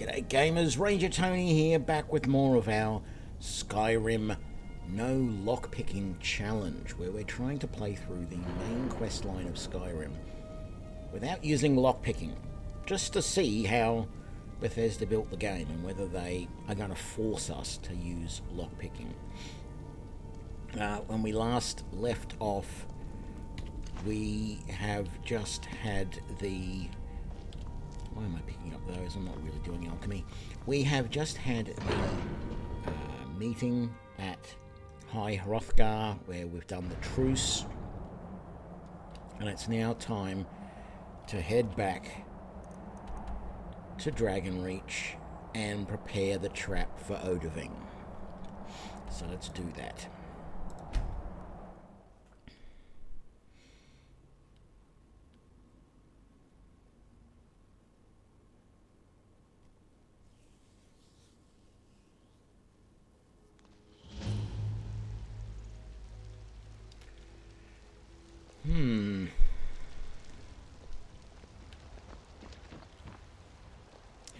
G'day gamers, Ranger Tony here, back with more of our Skyrim No Lockpicking Challenge, where we're trying to play through the main quest line of Skyrim without using lockpicking, just to see how Bethesda built the game and whether they are going to force us to use lockpicking. When we last left off, we have just had the... Why am I picking up those? I'm not really doing alchemy. We have just had the meeting at High Hrothgar, where we've done the truce. And it's now time to head back to Dragonreach and prepare the trap for Odoving. So let's do that.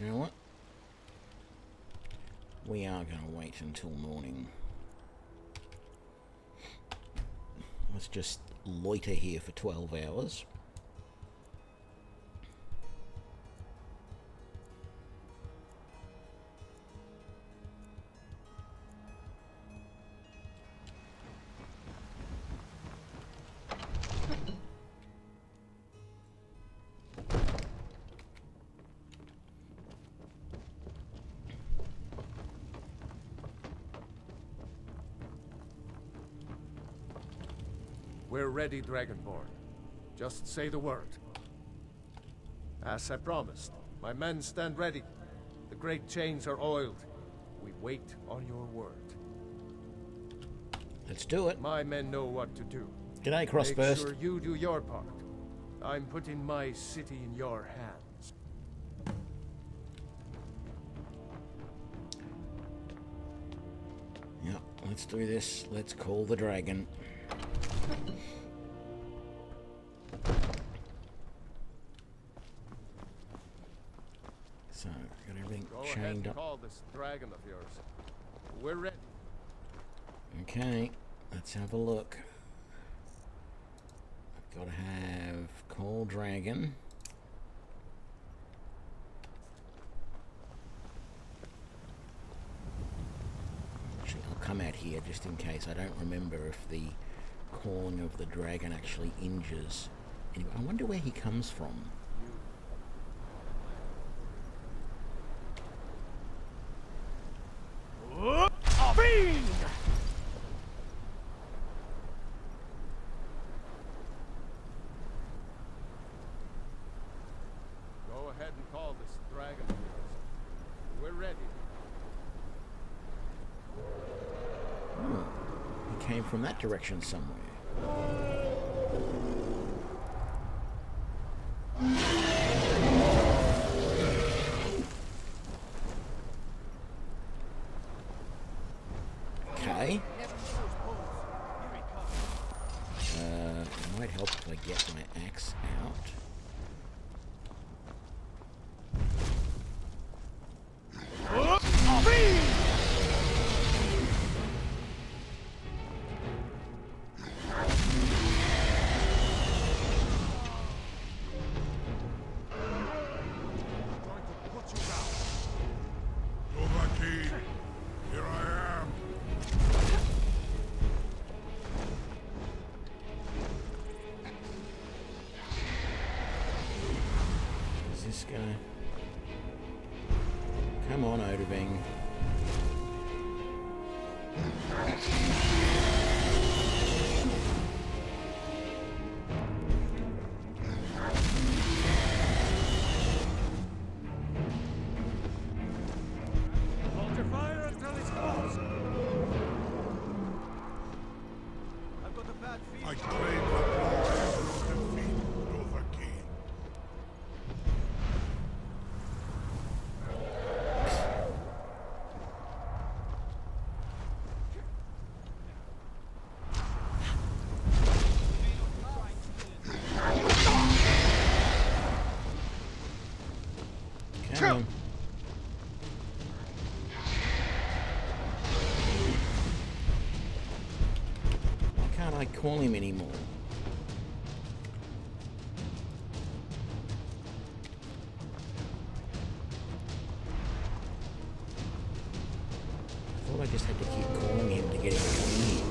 You know what? We are going to wait until morning. Let's just loiter here for 12 hours. We're ready, Dragonborn. Just say the word. As I promised, my men stand ready. The great chains are oiled. We wait on your word. Let's do it. My men know what to do. G'day, Crossburst. Make sure you do your part. I'm putting my city in your hands. Yep, let's do this. Let's call the dragon. So, got everything chained up. Call this dragon of yours. We're ready. Okay, let's have a look. I've got to have call dragon. Actually, I'll come out here just in case. I don't remember if the calling of the dragon actually injures. Anyway, I wonder where he comes from. Fiend! Go ahead and call this dragon of yours. We're ready. He came from that direction somewhere. Okay. It might help if I get my axe out. This guy. Come on, Odoving. Hold your fire until it's close. I've got a bad feeling. I claim the glory of defeat, Dothraki. Come on. call him anymore. I thought I just had to keep calling him to get him to come in here.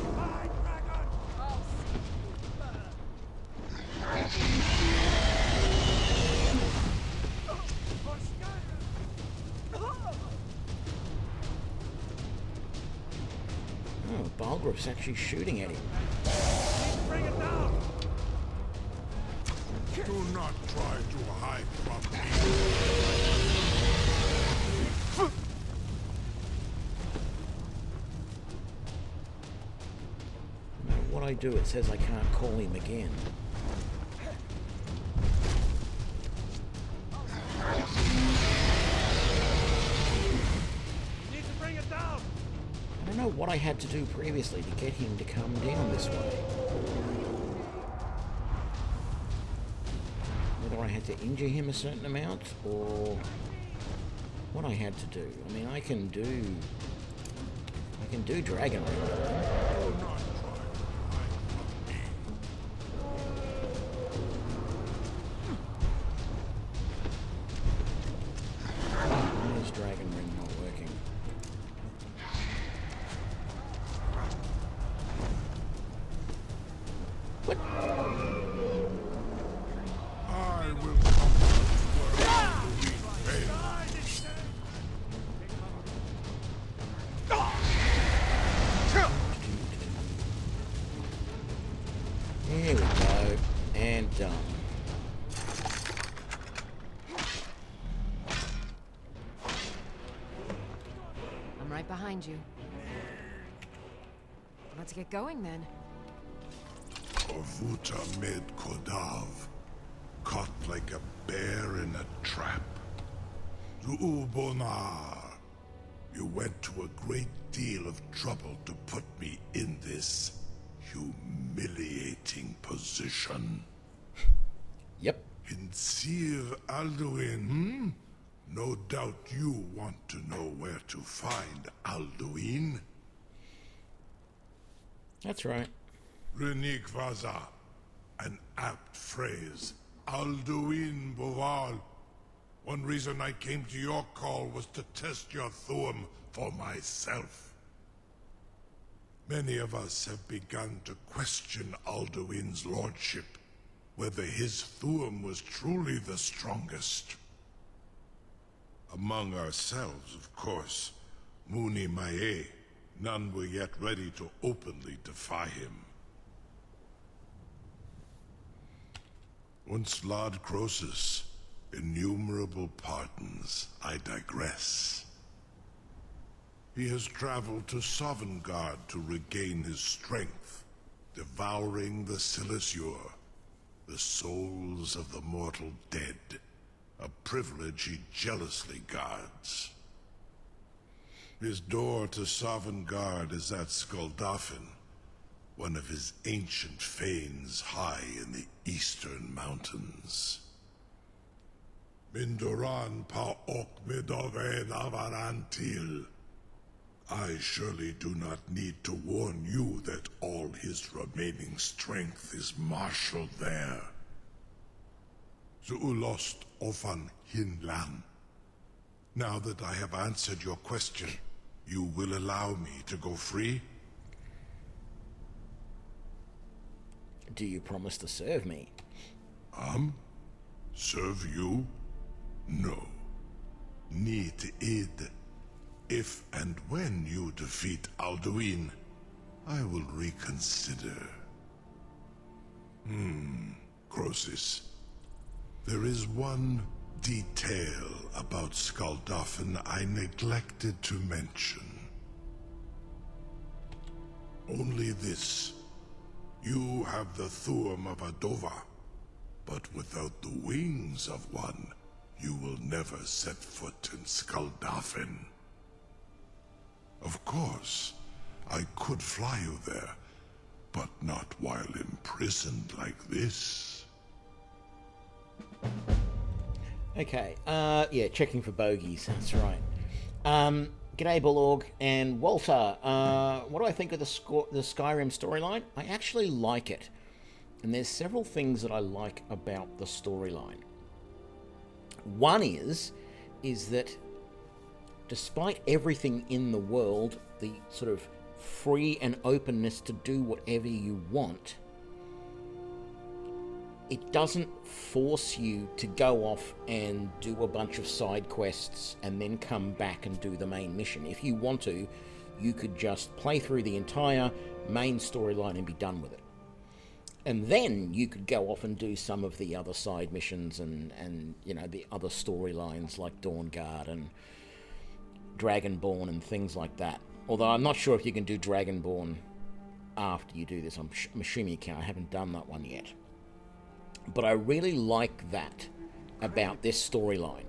Oh, Balgruuf's actually shooting at him. Bring it down! Do not try to hide from me. No matter what I do, it says I can't call him again. Need to bring it down! I don't know what I had to do previously to get him to come down this way. Whether I had to injure him a certain amount, or what I had to do. I mean, I can do Dragon Ring. Do not try to hide from me. Why is Dragon Ring not working? What? I will come where Alduin failed. There we go. And done. I'm right behind you. Let's get going then. Ovuta med Kodav, caught like a bear in a trap. Zuubonar, you went to a great deal of trouble to put me in this humiliating position. Yep. Hinsir Alduin, No doubt you want to know where to find Alduin. That's right. Renik Vaza, an apt phrase. Alduin Boval. One reason I came to your call was to test your Thuum for myself. Many of us have begun to question Alduin's lordship, whether his Thuum was truly the strongest. Among ourselves, of course, Muni Mae, none were yet ready to openly defy him. Once Lord Croesus, innumerable pardons, I digress. He has traveled to Sovngarde to regain his strength, devouring the Silesure, the souls of the mortal dead, a privilege he jealously guards. His door to Sovngarde is at Skuldafn, one of his ancient fanes high in the eastern mountains. Mindoran pa ok midoven avarantil. I surely do not need to warn you that all his remaining strength is marshaled there. Zuulost ofan hinlan. Now that I have answered your question, you will allow me to go free? Do you promise to serve me? Serve you? No. Need id. If and when you defeat Alduin, I will reconsider. Croesus. There is one detail about Skuldafn I neglected to mention. Only this. You have the Thuum of Adova, but without the wings of one, you will never set foot in Skuldafn. Of course, I could fly you there, but not while imprisoned like this. Okay, yeah, checking for bogeys, that's right. G'day, Bulorg and Walter. What do I think of the Skyrim storyline? I actually like it. And there's several things that I like about the storyline. One is that despite everything in the world, the sort of free and openness to do whatever you want, it doesn't force you to go off and do a bunch of side quests and then come back and do the main mission. If you want to, you could just play through the entire main storyline and be done with it. And then you could go off and do some of the other side missions and you know, the other storylines like Dawnguard and Dragonborn and things like that. Although I'm not sure if you can do Dragonborn after you do this. I'm assuming you can. I haven't done that one yet. But I really like that about this storyline.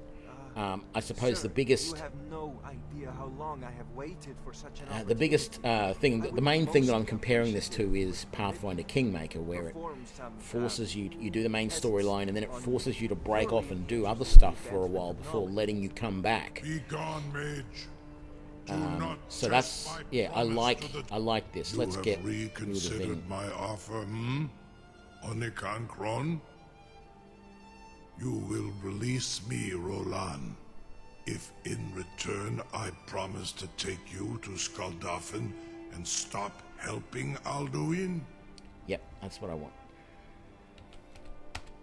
I suppose Sir, the biggest... You have no idea how long I have waited for such an the biggest thing, the main thing that I'm comparing this to is Pathfinder Kingmaker, where it forces you do the main storyline and then it forces you to break off and do other stuff for a while before letting you come back. Be gone, mage. Do not So test that's, my yeah, I promise like this. You Let's have get reconsidered my offer, Onikan Kron? You will release me, Roland, if in return I promise to take you to Skuldafn and stop helping Alduin? Yep, that's what I want.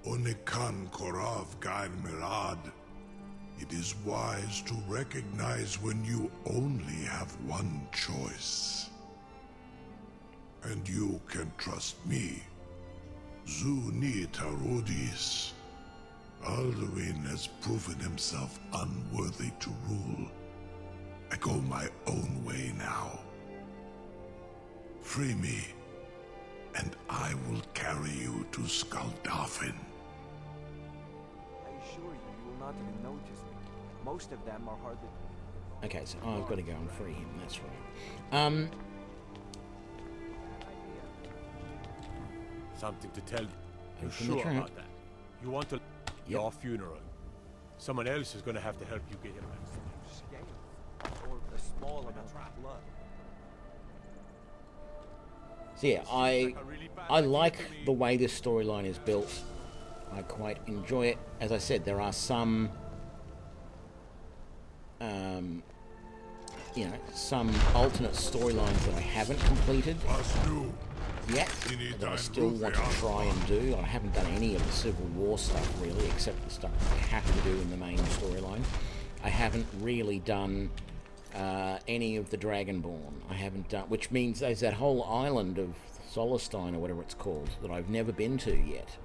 Onikan Korav Gain Mirad. It is wise to recognize when you only have one choice. And you can trust me. Zuni Tarudis. Alduin has proven himself unworthy to rule. I go my own way now. Free me, and I will carry you to Skuldafn. I assure you, you will not even notice me. Most of them are hardly... Okay, so I've got to go and free him, that's right. Something to tell you. You're Open the sure trap. about that? You want to... Your funeral. Someone else is going to have to help you get him back. scale, or a small amount of blood. So yeah, I like the way this storyline is built. I quite enjoy it. As I said, there are some, you know, some alternate storylines that I haven't completed yet, that I still want to try and do. I haven't done any of the Civil War stuff really, except the stuff I have to do in the main storyline. I haven't really done any of the Dragonborn. I haven't done, which means there's that whole island of Solestein or whatever it's called that I've never been to yet.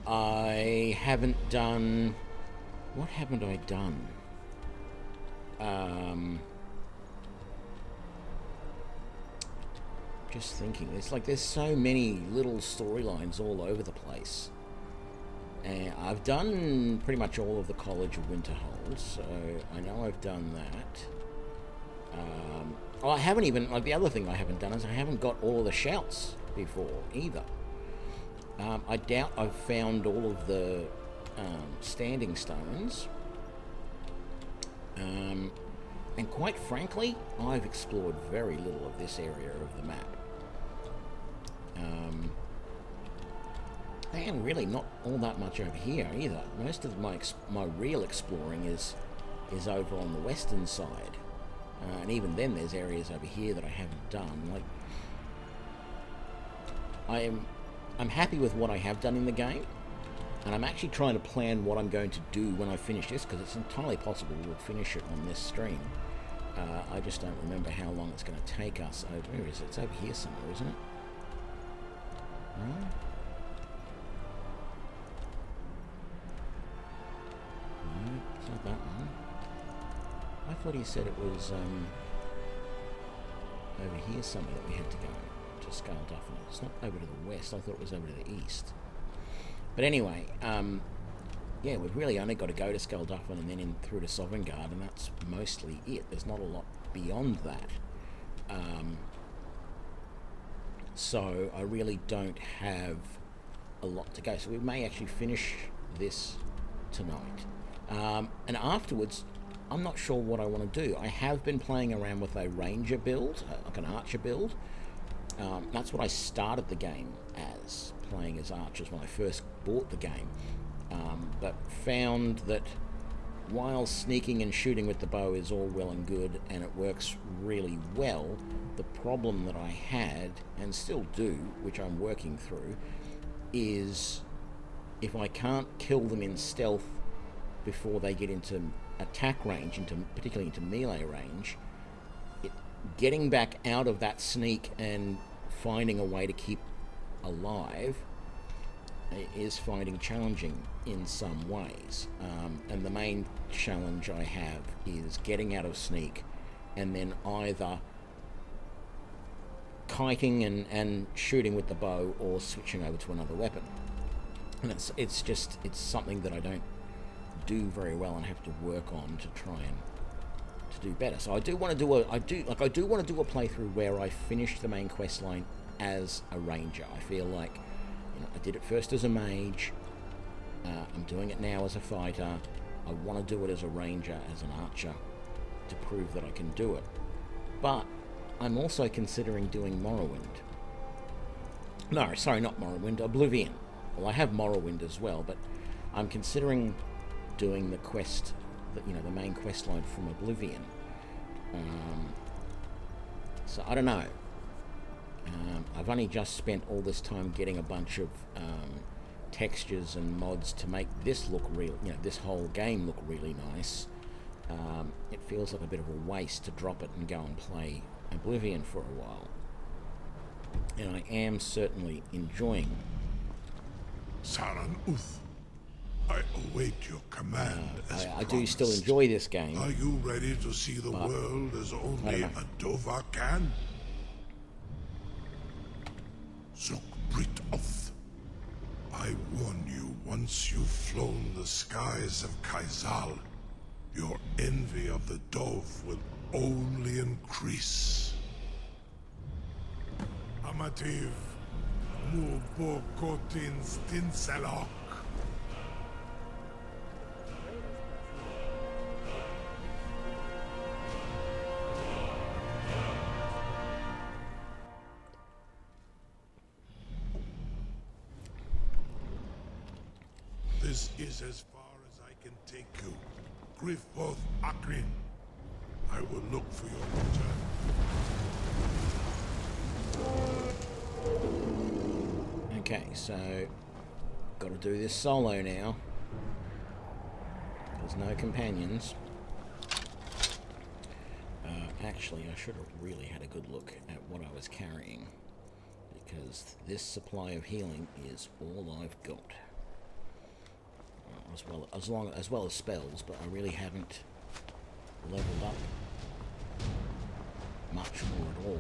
I haven't done... What haven't I done? Just thinking. It's like there's so many little storylines all over the place. And I've done pretty much all of the College of Winterhold, so I know I've done that. I haven't even... Like, the other thing I haven't done is I haven't got all of the shouts before, either. I doubt I've found all of the standing stones. And quite frankly, I've explored very little of this area of the map. And really not all that much over here either. Most of my real exploring is over on the western side. And even then there's areas over here that I haven't done. Like, I'm happy with what I have done in the game, and I'm actually trying to plan what I'm going to do when I finish this, because it's entirely possible we'll finish it on this stream. I just don't remember how long it's going to take us. Where is it? It's over here somewhere, isn't it? No? No, it's not that one. I thought he said it was over here somewhere that we had to go to Skuldafn. It's not over to the west. I thought it was over to the east. But anyway, yeah, we've really only got to go to Skuldafn and then through to Sovngarde, and that's mostly it. There's not a lot beyond that. So I really don't have a lot to go. So we may actually finish this tonight. And afterwards, I'm not sure what I want to do. I have been playing around with a ranger build, like an archer build. That's what I started the game as, playing as archers when I first bought the game. But found that while sneaking and shooting with the bow is all well and good and it works really well, the problem that I had, and still do, which I'm working through, is if I can't kill them in stealth before they get into attack range, particularly into melee range, getting back out of that sneak and finding a way to keep alive is finding challenging in some ways. And the main challenge I have is getting out of sneak and then either kiting and shooting with the bow or switching over to another weapon. And it's something that I don't do very well and have to work on to try and to do better. So I do want to do a playthrough where I finish the main quest line as a ranger. I feel like, I did it first as a mage. I'm doing it now as a fighter. I want to do it as a ranger, as an archer, to prove that I can do it. But I'm also considering doing Morrowind. No, sorry, not Morrowind, Oblivion. Well, I have Morrowind as well, but I'm considering doing the quest, the main quest line from Oblivion. So I don't know. I've only just spent all this time getting a bunch of textures and mods to make this look real, this whole game look really nice. It feels like a bit of a waste to drop it and go and play Oblivion for a while. And I am certainly enjoying Saran Uth, I await your command as I do promised. still enjoy this game. Are you ready to see the world as only a Dova can? Zuk Brit Oth, I warn you, once you've flown the skies of Kaizal, your envy of the Dove will only increase. Amativ, Mubo Kotin Stinselok. This is as far as I can take you. Grifoth Akrin. I will look for your return. Okay, so got to do this solo now. There's no companions. Actually, I should have really had a good look at what I was carrying, because this supply of healing is all I've got. As well as spells, but I really haven't leveled up much more at all,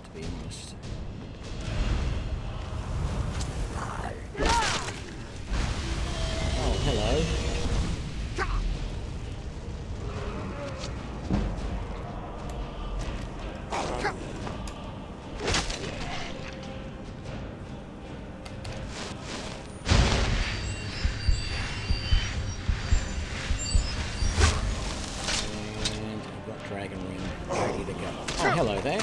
to be honest. Oh, hello. Hello there.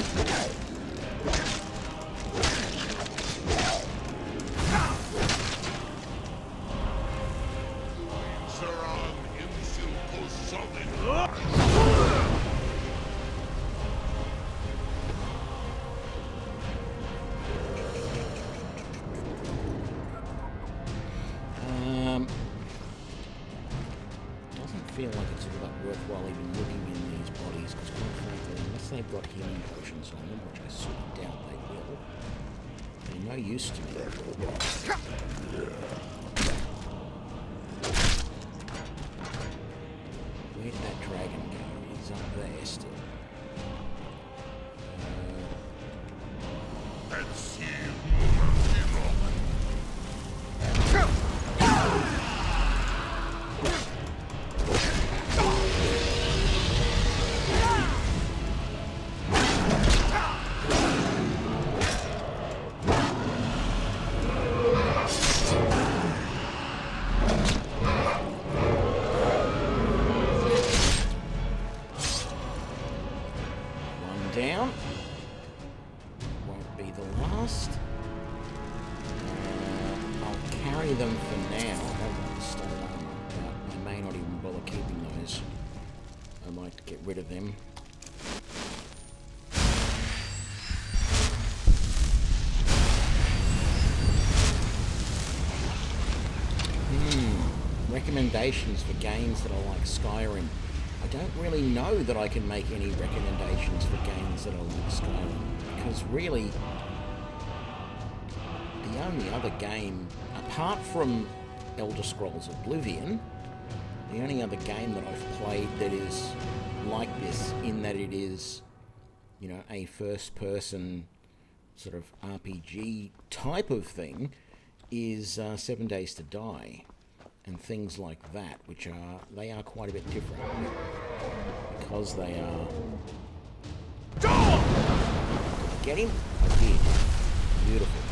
Doesn't feel like it's all that worthwhile even looking in these bodies, because quite frankly, unless they've got healing potions on them, which I sort of doubt they will, they're no use to me. Where did that dragon go? He's up there still. carry them for now. I have got the stone armor, but I may not even bother keeping those. I might get rid of them. Recommendations for games that are like Skyrim. I don't really know that I can make any recommendations for games that are like Skyrim, because really the only other game, apart from Elder Scrolls Oblivion, the only other game that I've played that is like this, in that it is, you know, a first-person sort of RPG type of thing, is 7 Days to Die, and things like that, which they are quite a bit different, because they are... Did I get him? I did. Beautiful.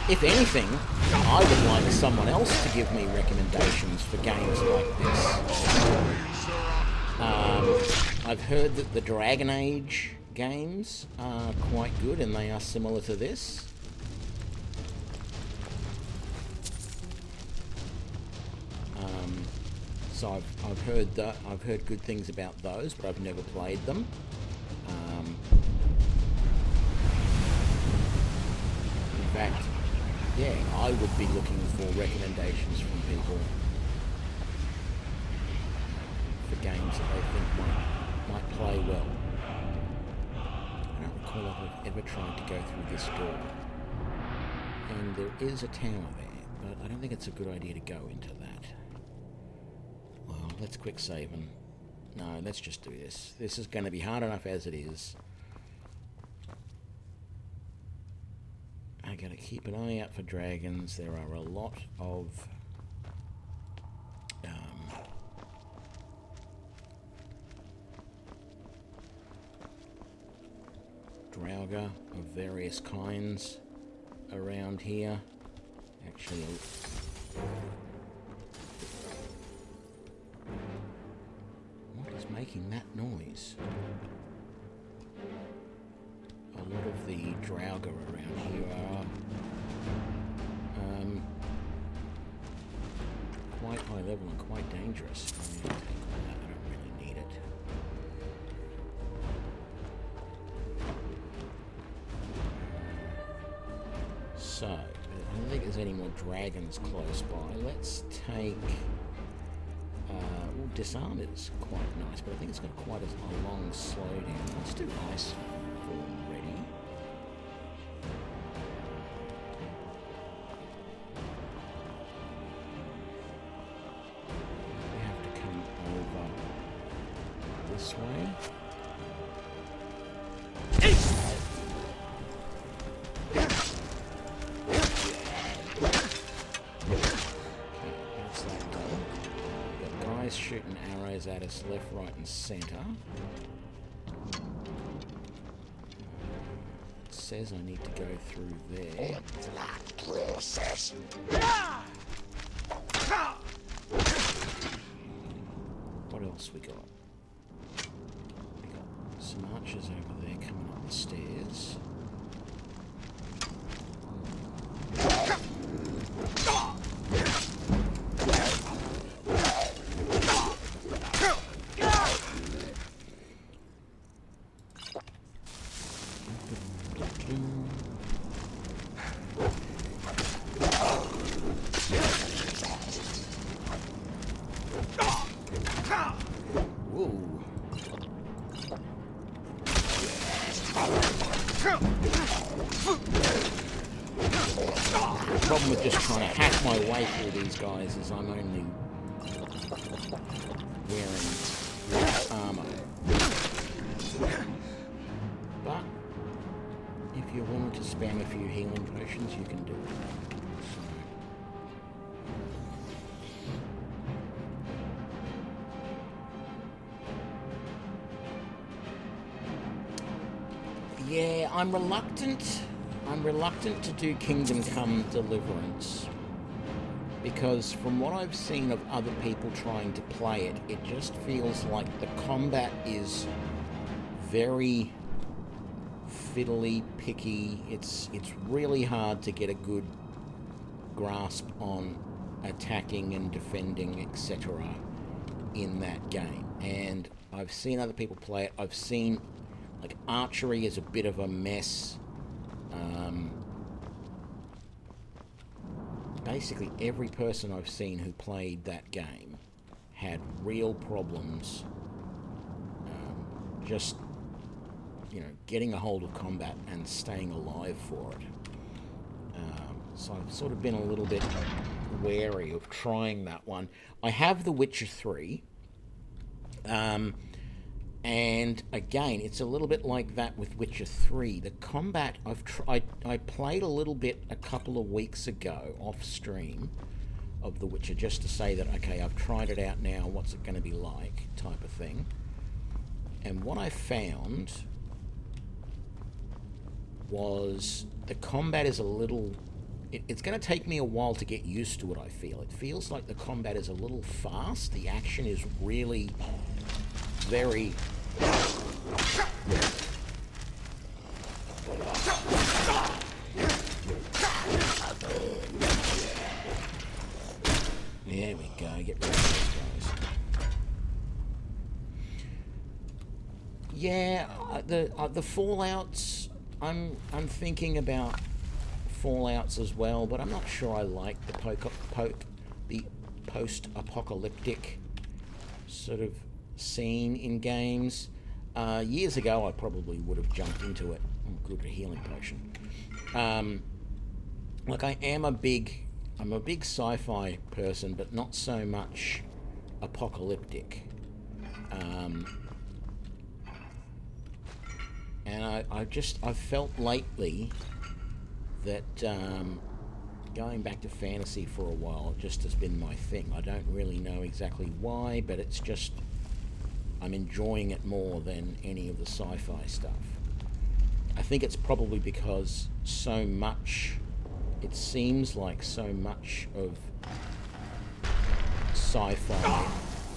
If anything, I would like someone else to give me recommendations for games like this. I've heard that the Dragon Age games are quite good, and they are similar to this. So I've heard good things about those, but I've never played them. In fact, yeah, I would be looking for recommendations from people for games that they think might play well. I don't recall if I've ever tried to go through this door. And there is a tower there, but I don't think it's a good idea to go into that. Well, let's quick save and... No, let's just do this. This is going to be hard enough as it is. I gotta keep an eye out for dragons. There are a lot of Draugr of various kinds around here. Actually, what is making that noise? A lot of the Draugr around here are quite high level and quite dangerous. I'm going to take all that. I don't really need it. So, I don't think there's any more dragons close by. Let's take... well, disarm is quite nice, but I think it's got quite a long slowdown. Let's do ice form ready. We have to come over this way. Shooting arrows at us left, right, and center. It says I need to go through there. What else we got? We got some archers over there coming up the stairs. The problem with just trying to hack my way through these guys is I'm only wearing armor. But if you're willing to spam a few healing potions, you can do it. Yeah, I'm reluctant to do Kingdom Come Deliverance, because from what I've seen of other people trying to play it, it just feels like the combat is very fiddly, picky. It's really hard to get a good grasp on attacking and defending, etc. in that game. And I've seen other people play it. I've seen, like, archery is a bit of a mess. Basically, every person I've seen who played that game had real problems just, getting a hold of combat and staying alive for it. So I've sort of been a little bit wary of trying that one. I have The Witcher 3. And again, it's a little bit like that with Witcher 3. The combat, I played a little bit a couple of weeks ago off stream of The Witcher, just to say that, okay, I've tried it out now, what's it going to be like, type of thing. And what I found was the combat is a little... It's going to take me a while to get used to it, I feel. It feels like the combat is a little fast. The action is really very... There we go, get rid of those guys. Yeah, the Fallouts, I'm thinking about Fallouts as well, but I'm not sure I like the post-apocalyptic sort of scene in games. Years ago, I probably would have jumped into it. Oh, good, a healing potion. Like, I'm a big sci-fi person, but not so much apocalyptic. And I've felt lately that going back to fantasy for a while just has been my thing. I don't really know exactly why, but it's just, I'm enjoying it more than any of the sci-fi stuff. I think it's probably because it seems like so much of sci-fi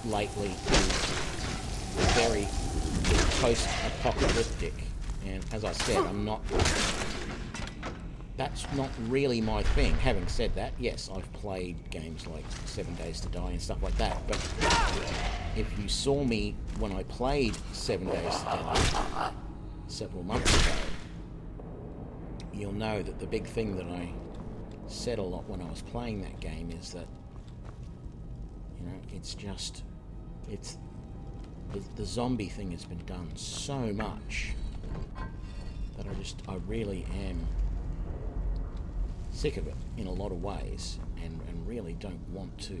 lately is very post-apocalyptic. And as I said, that's not really my thing. Having said that, yes, I've played games like 7 Days to Die and stuff like that, but if you saw me when I played 7 Days to Die several months ago, you'll know that the big thing that I said a lot when I was playing that game is that, the zombie thing has been done so much that I really am sick of it in a lot of ways, and really don't want to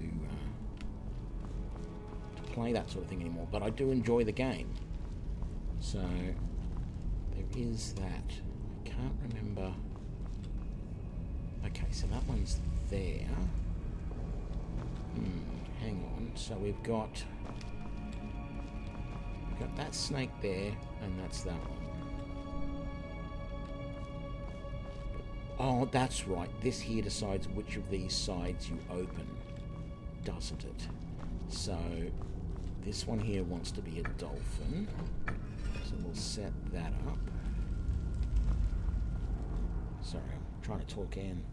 play that sort of thing anymore. But I do enjoy the game, so there is that. I can't remember. Okay, so that one's there. Hang on. So we've got that snake there, and that's that one. Oh, that's right. This here decides which of these sides you open, doesn't it? So this one here wants to be a dolphin. So we'll set that up. Sorry, I'm trying to talk in.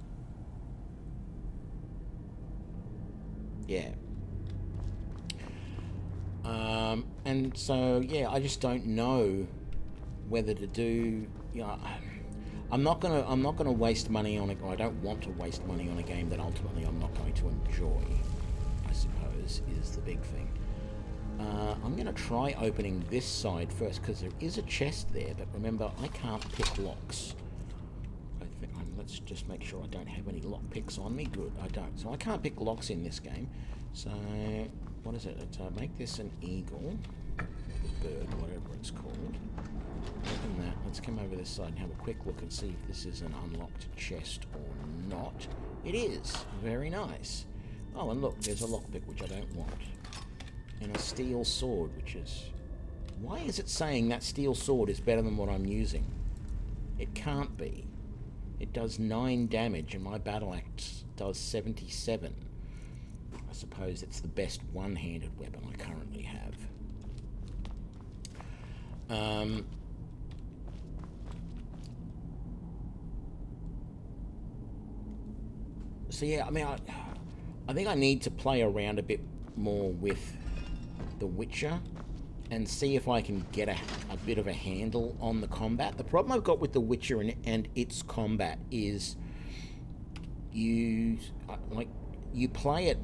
Yeah. And so, yeah, I just don't know whether to do... I'm not gonna waste money on it, or I don't want to waste money on a game that ultimately I'm not going to enjoy, I suppose, is the big thing. I'm gonna try opening this side first, because there is a chest there, but remember, I can't pick locks. Let's just make sure I don't have any lock picks on me. Good, I don't. So I can't pick locks in this game. So, what is it? Let's make this an eagle, bird, whatever it's called. Open that. Let's come over this side and have a quick look and see if this is an unlocked chest or not. It is. Very nice. Oh, and look, there's a lockpick, which I don't want. And a steel sword, which is... Why is it saying that steel sword is better than what I'm using? It can't be. It does 9 damage, and my battle axe does 77. I suppose it's the best one-handed weapon I currently have. So yeah, I mean, I think I need to play around a bit more with The Witcher and see if I can get a bit of a handle on the combat. The problem I've got with The Witcher and its combat is you play it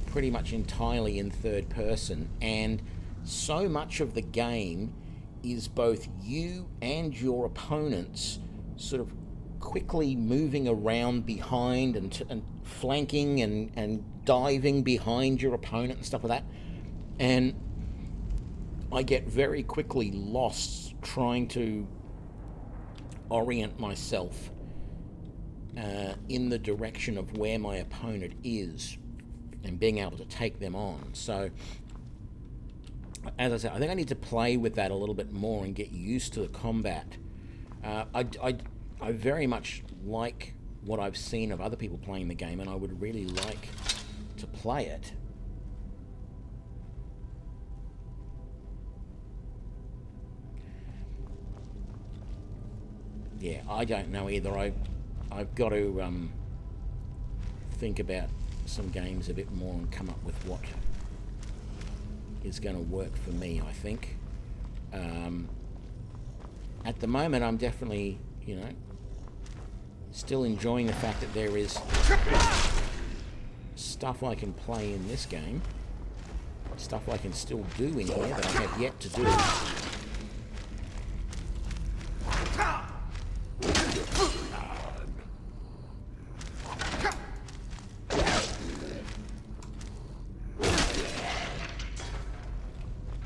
pretty much entirely in third person, and so much of the game is both you and your opponents sort of quickly moving around behind and flanking and diving behind your opponent and stuff like that. And I get very quickly lost trying to orient myself in the direction of where my opponent is and being able to take them on. So, as I said, I think I need to play with that a little bit more and get used to the combat. I very much like what I've seen of other people playing the game, and I would really like to play it. Yeah, I don't know either. I've got to think about some games a bit more and come up with what is going to work for me, I think. At the moment, I'm definitely, still enjoying the fact that there is stuff I can play in this game, stuff I can still do in here that I have yet to do.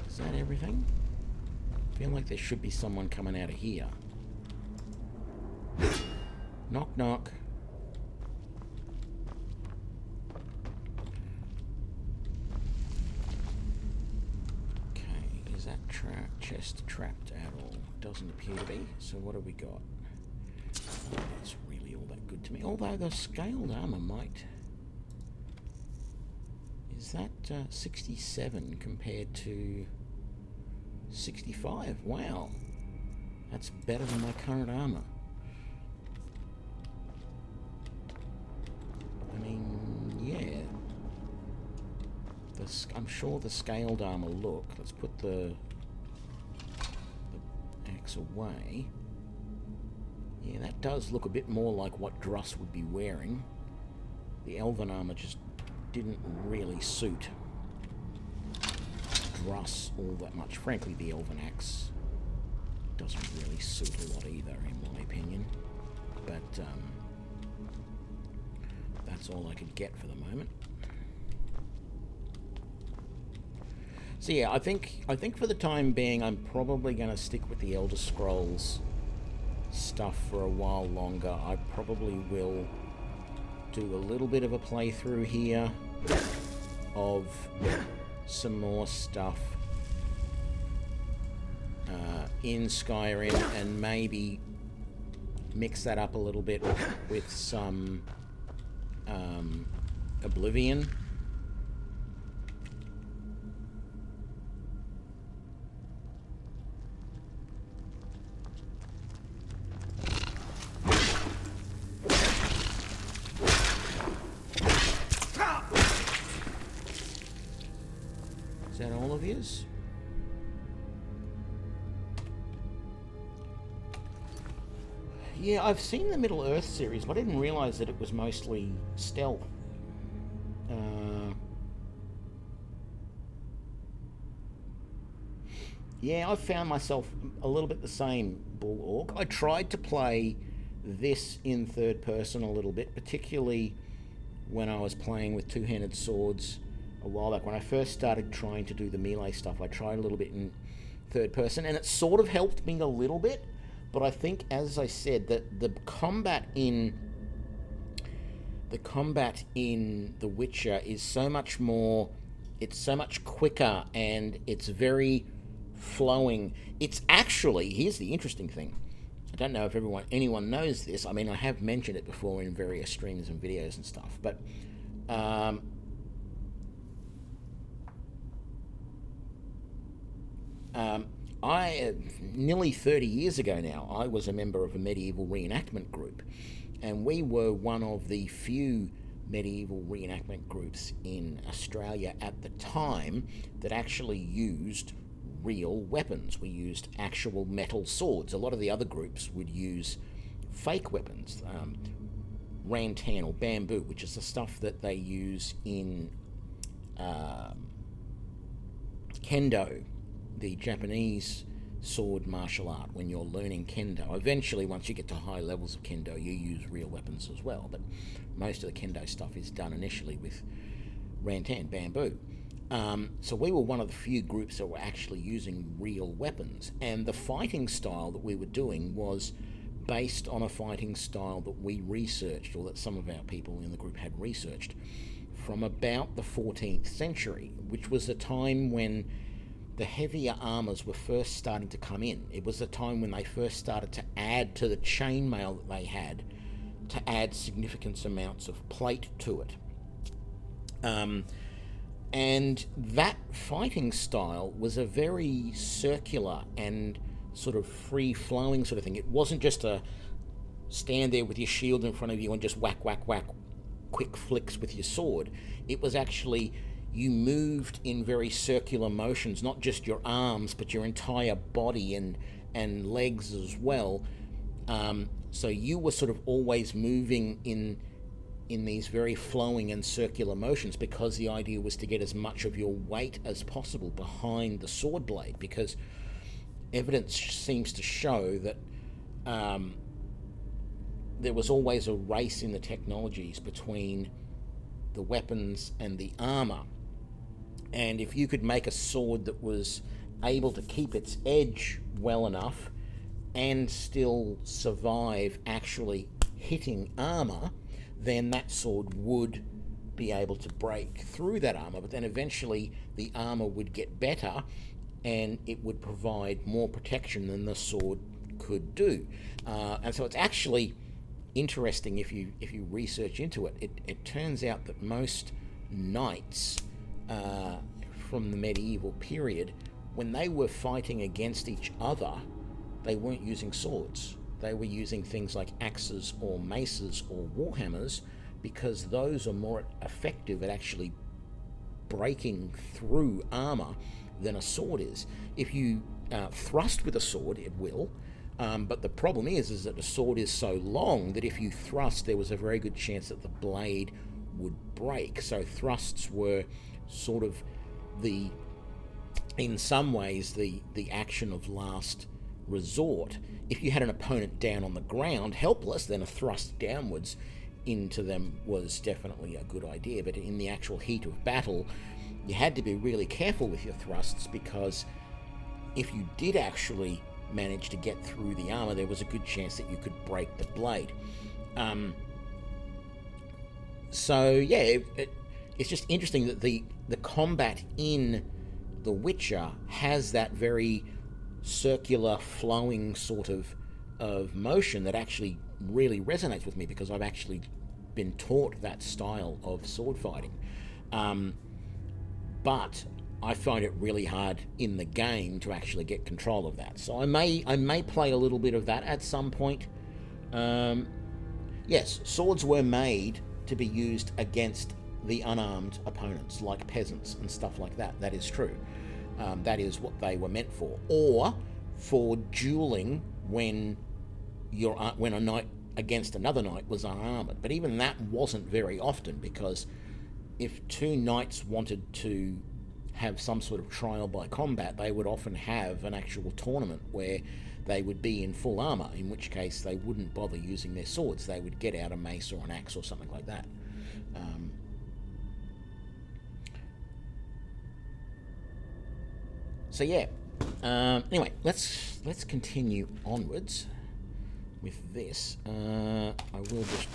Is that everything? I feel like there should be someone coming out of here. Knock, knock. Okay, is that chest trapped at all? Doesn't appear to be. So what have we got? Oh, that's really all that good to me. Although the scaled armor might... Is that 67 compared to 65? Wow. That's better than my current armor. I mean, yeah. I'm sure the scaled armor look. Let's put the axe away. Yeah, that does look a bit more like what Druss would be wearing. The elven armor just didn't really suit Druss all that much. Frankly, the elven axe doesn't really suit a lot either, in my opinion. But, that's all I could get for the moment. So yeah, I think for the time being, I'm probably going to stick with the Elder Scrolls stuff for a while longer. I probably will do a little bit of a playthrough here of some more stuff in Skyrim, and maybe mix that up a little bit with some Oblivion. Is that all of yours? Yeah, I've seen the Middle-earth series, but I didn't realise that it was mostly stealth. Yeah, I've found myself a little bit the same, Bull Orc. I tried to play this in third person a little bit, particularly when I was playing with two-handed swords a while back. When I first started trying to do the melee stuff, I tried a little bit in third person, and it sort of helped me a little bit. But I think, as I said, that the combat in The Witcher is so much more. It's so much quicker, and it's very flowing. It's actually, here's the interesting thing. I don't know if anyone knows this. I mean, I have mentioned it before in various streams and videos and stuff, but nearly 30 years ago now, I was a member of a medieval reenactment group, and we were one of the few medieval reenactment groups in Australia at the time that actually used real weapons. We used actual metal swords. A lot of the other groups would use fake weapons, rantan or bamboo, which is the stuff that they use in kendo, the Japanese sword martial art. When you're learning kendo, eventually once you get to high levels of kendo, you use real weapons as well, but most of the kendo stuff is done initially with rantan, bamboo. So we were one of the few groups that were actually using real weapons, and the fighting style that we were doing was based on a fighting style that we researched, or that some of our people in the group had researched, from about the 14th century, which was a time when the heavier armours were first starting to come in. It was the time when they first started to add to the chainmail that they had, to add significant amounts of plate to it. And that fighting style was a very circular and sort of free-flowing sort of thing. It wasn't just a stand there with your shield in front of you and just whack, whack, whack, quick flicks with your sword. It was actually, you moved in very circular motions, not just your arms, but your entire body and legs as well. So you were sort of always moving in these very flowing and circular motions, because the idea was to get as much of your weight as possible behind the sword blade, because evidence seems to show that there was always a race in the technologies between the weapons and the armor. And if you could make a sword that was able to keep its edge well enough and still survive actually hitting armor, then that sword would be able to break through that armor. But then eventually the armor would get better and it would provide more protection than the sword could do. And so it's actually interesting if you research into it. It turns out that most knights from the medieval period, when they were fighting against each other, they weren't using swords. They were using things like axes or maces or warhammers, because those are more effective at actually breaking through armor than a sword is. If you thrust with a sword, it will, but the problem is that the sword is so long that if you thrust, there was a very good chance that the blade would break. So thrusts were sort of in some ways, the action of last resort. If you had an opponent down on the ground, helpless, then a thrust downwards into them was definitely a good idea. But in the actual heat of battle, you had to be really careful with your thrusts, because if you did actually manage to get through the armor, there was a good chance that you could break the blade. So yeah, it's just interesting that the combat in The Witcher has that very circular, flowing sort of motion that actually really resonates with me, because I've actually been taught that style of sword fighting. But I find it really hard in the game to actually get control of that. So I may play a little bit of that at some point. Yes, swords were made to be used against the unarmed opponents, like peasants and stuff like that. That is true. That is what they were meant for. Or for dueling when a knight against another knight was unarmored. But even that wasn't very often, because if two knights wanted to have some sort of trial by combat, they would often have an actual tournament where they would be in full armor, in which case they wouldn't bother using their swords. They would get out a mace or an axe or something like that. So yeah, anyway, let's continue onwards with this. I will just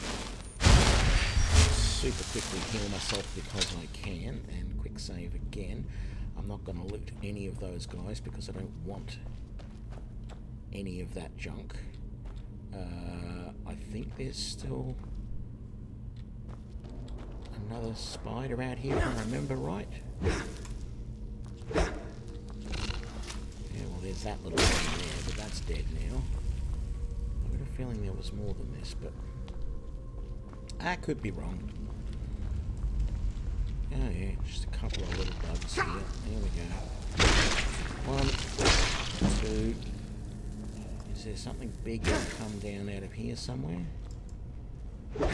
super quickly heal myself because I can, and quick save again. I'm not going to loot any of those guys because I don't want any of that junk. I think there's still another spider out here, if I remember right. There's that little thing there, but that's dead now. I've got a feeling there was more than this, but I could be wrong. Oh yeah, just a couple of little bugs here. There we go. 1, 2. Is there something big that come down out of here somewhere? No?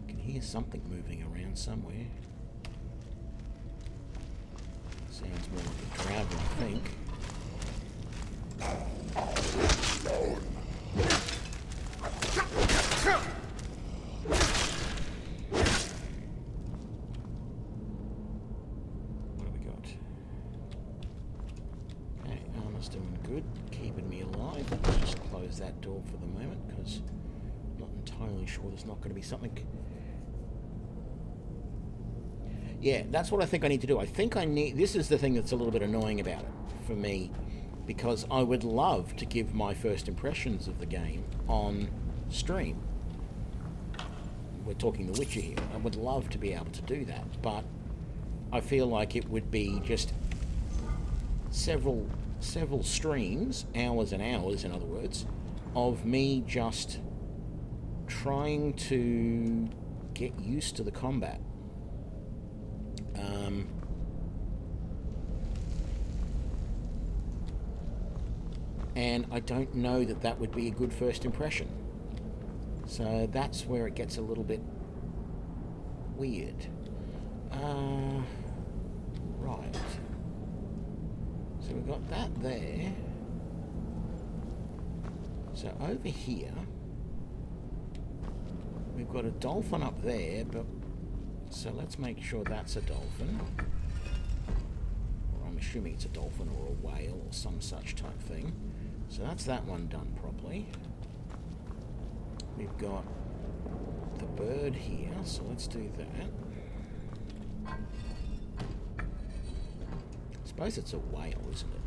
I can hear something moving around somewhere. Sounds more like a dragon, I think. What have we got? Okay, armor's doing good, keeping me alive. Let's just close that door for the moment, because I'm not entirely sure there's not going to be something. Yeah, that's what I think I need to do. I think I need... This is the thing that's a little bit annoying about it for me, because I would love to give my first impressions of the game on stream. We're talking The Witcher here. I would love to be able to do that, but I feel like it would be just several streams, hours and hours, in other words, of me just trying to get used to the combat. And I don't know that that would be a good first impression. So that's where it gets a little bit weird. Right. So we've got that there. So over here, we've got a dolphin up there, but... So let's make sure that's a dolphin. Or I'm assuming it's a dolphin or a whale or some such type thing. So that's that one done properly. We've got the bird here, so let's do that. I suppose it's a whale, isn't it?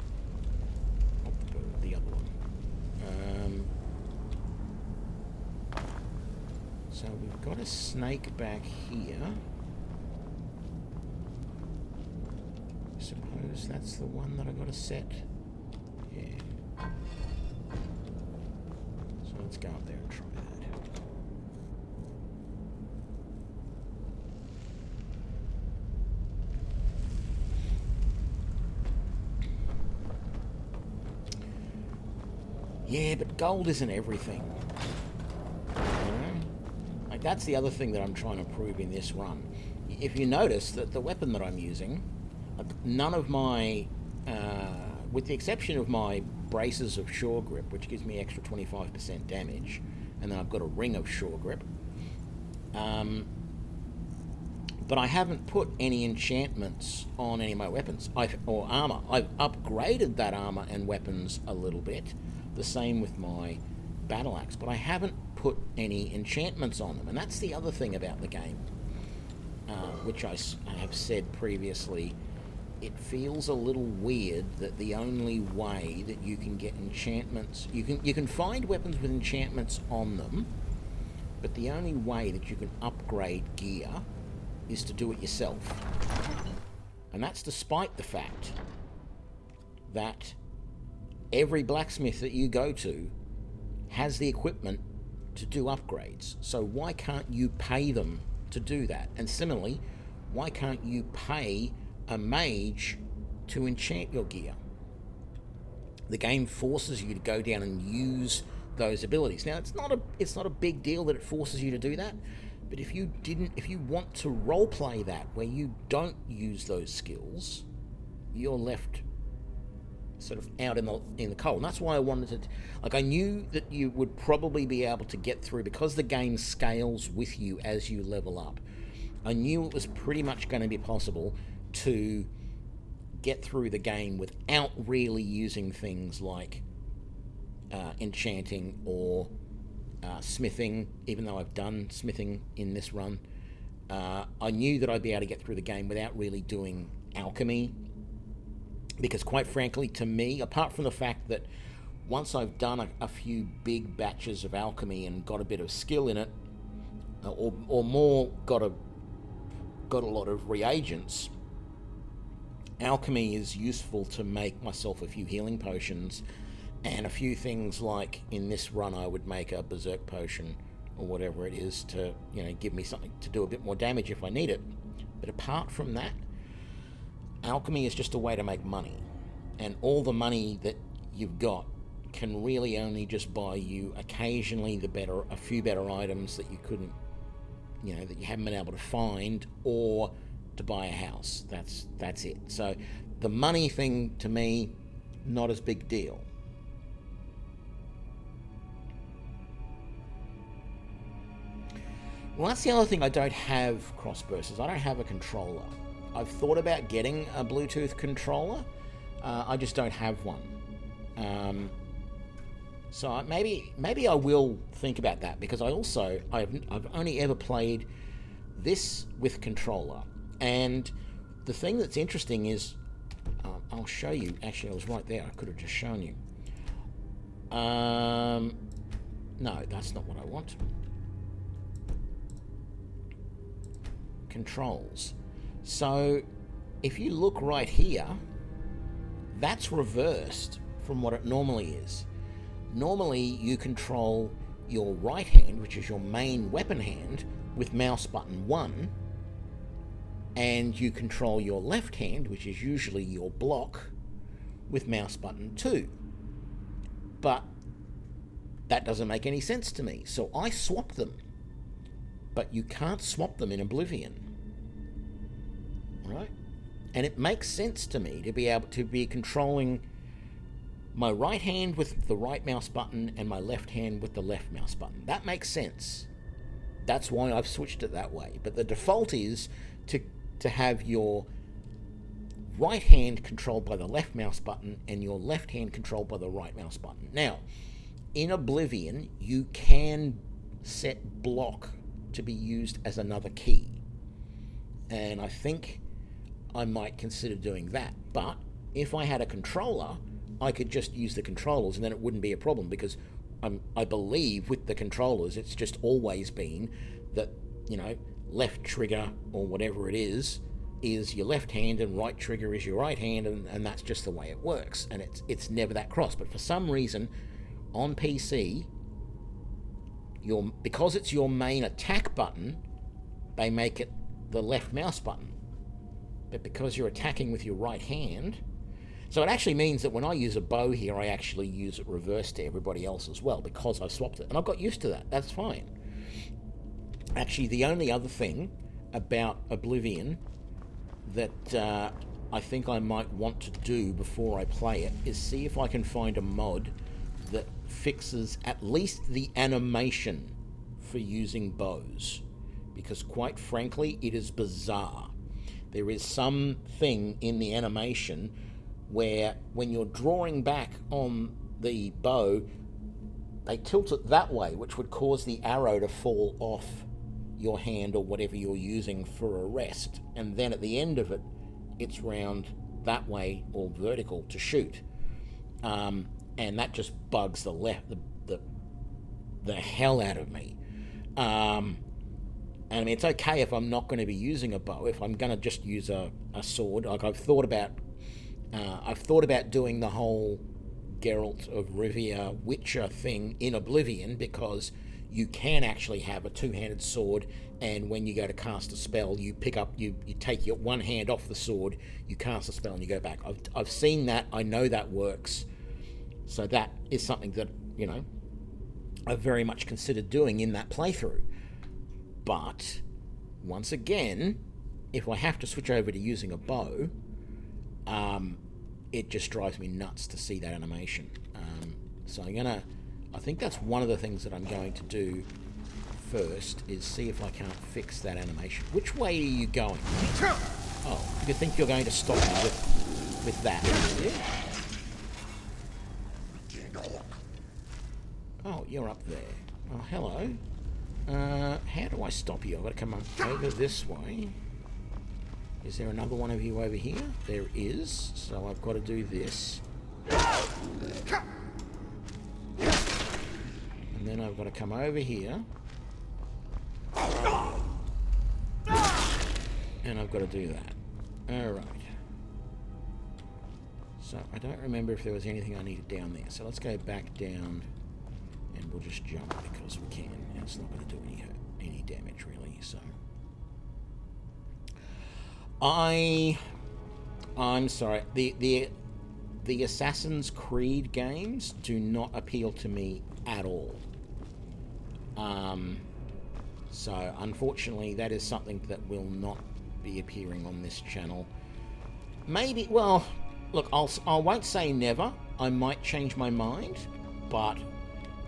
Not the bird, the other one. So we've got a snake back here. I suppose that's the one that I got to set. Yeah. So let's go up there and try that. Yeah, but gold isn't everything. You know? Like, that's the other thing that I'm trying to prove in this run. If you notice that the weapon that I'm using, none of my, with the exception of my braces of Sure Grip, which gives me extra 25% damage, and then I've got a ring of Sure Grip, but I haven't put any enchantments on any of my weapons, or armor. I've upgraded that armor and weapons a little bit, the same with my battle axe, but I haven't put any enchantments on them. And that's the other thing about the game, which I have said previously. It feels a little weird that the only way that you can get enchantments, you can find weapons with enchantments on them, but the only way that you can upgrade gear is to do it yourself. And that's despite the fact that every blacksmith that you go to has the equipment to do upgrades. So why can't you pay them to do that? And similarly, why can't you pay a mage to enchant your gear? The game forces you to go down and use those abilities. Now, it's not a big deal that it forces you to do that, but if you want to roleplay that where you don't use those skills, you're left sort of out in the cold. And that's why I wanted to, like, I knew that you would probably be able to get through, because the game scales with you as you level up. I knew it was pretty much going to be possible to get through the game without really using things like enchanting or smithing, even though I've done smithing in this run. I knew that I'd be able to get through the game without really doing alchemy, because quite frankly, to me, apart from the fact that once I've done a few big batches of alchemy and got a bit of skill in it, or more, got a lot of reagents, alchemy is useful to make myself a few healing potions and a few things like, in this run, I would make a berserk potion or whatever it is to, you know, give me something to do a bit more damage if I need it. But apart from that, alchemy is just a way to make money. And all the money that you've got can really only just buy you occasionally a few better items that you couldn't, you know, that you haven't been able to find, or to buy a house. That's it. So the money thing, to me, not as big deal. Well, that's the other thing. I don't have crossbursts. I don't have a controller. I've thought about getting a Bluetooth controller. I just don't have one. So maybe I will think about that, because I've only ever played this with controller. And the thing that's interesting is, I'll show you. Actually, I was right there. I could have just shown you. No, that's not what I want. Controls. So if you look right here, that's reversed from what it normally is. Normally you control your right hand, which is your main weapon hand, with mouse button 1, and you control your left hand, which is usually your block, with mouse button 2. But that doesn't make any sense to me, so I swap them. But you can't swap them in Oblivion. Right? And it makes sense to me to be able to be controlling my right hand with the right mouse button and my left hand with the left mouse button. That makes sense. That's why I've switched it that way. But the default is to have your right hand controlled by the left mouse button and your left hand controlled by the right mouse button. Now, in Oblivion, you can set block to be used as another key. And I think I might consider doing that. But if I had a controller, I could just use the controllers, and then it wouldn't be a problem, because I believe with the controllers it's just always been that, you know, left trigger or whatever it is your left hand, and right trigger is your right hand, and that's just the way it works, and it's never that cross. But for some reason on PC, because it's your main attack button, they make it the left mouse button. But because you're attacking with your right hand, so it actually means that when I use a bow here, I actually use it reversed to everybody else as well, because I've swapped it. And I've got used to that. That's fine. Actually, the only other thing about Oblivion that I think I might want to do before I play it is see if I can find a mod that fixes at least the animation for using bows. Because quite frankly, it is bizarre. There is something in the animation where when you're drawing back on the bow, they tilt it that way, which would cause the arrow to fall off your hand or whatever you're using for a rest. And then at the end of it, it's round that way or vertical to shoot. And that just bugs the hell out of me. And I mean, it's okay if I'm not going to be using a bow. If I'm going to just use a sword, like I've thought about doing the whole Geralt of Rivia Witcher thing in Oblivion, because you can actually have a two-handed sword, and when you go to cast a spell, you take your one hand off the sword, you cast a spell, and you go back. I've seen that. I know that works. So that is something that, you know, I've very much considered doing in that playthrough. But once again, if I have to switch over to using a bow, it just drives me nuts to see that animation. So I think that's one of the things that I'm going to do first, is see if I can't fix that animation. Which way are you going? Oh, you think you're going to stop me with that? Oh, you're up there. Oh, hello. How do I stop you? I've got to come over this way. Is there another one of you over here? There is. So I've got to do this. And then I've got to come over here. And I've got to do that. Alright. So I don't remember if there was anything I needed down there. So let's go back down And we'll just jump because we can. And it's not going to do any damage, really, so... I'm sorry. The Assassin's Creed games do not appeal to me at all. So, unfortunately, that is something that will not be appearing on this channel. Maybe, well, look, I won't say never. I might change my mind, but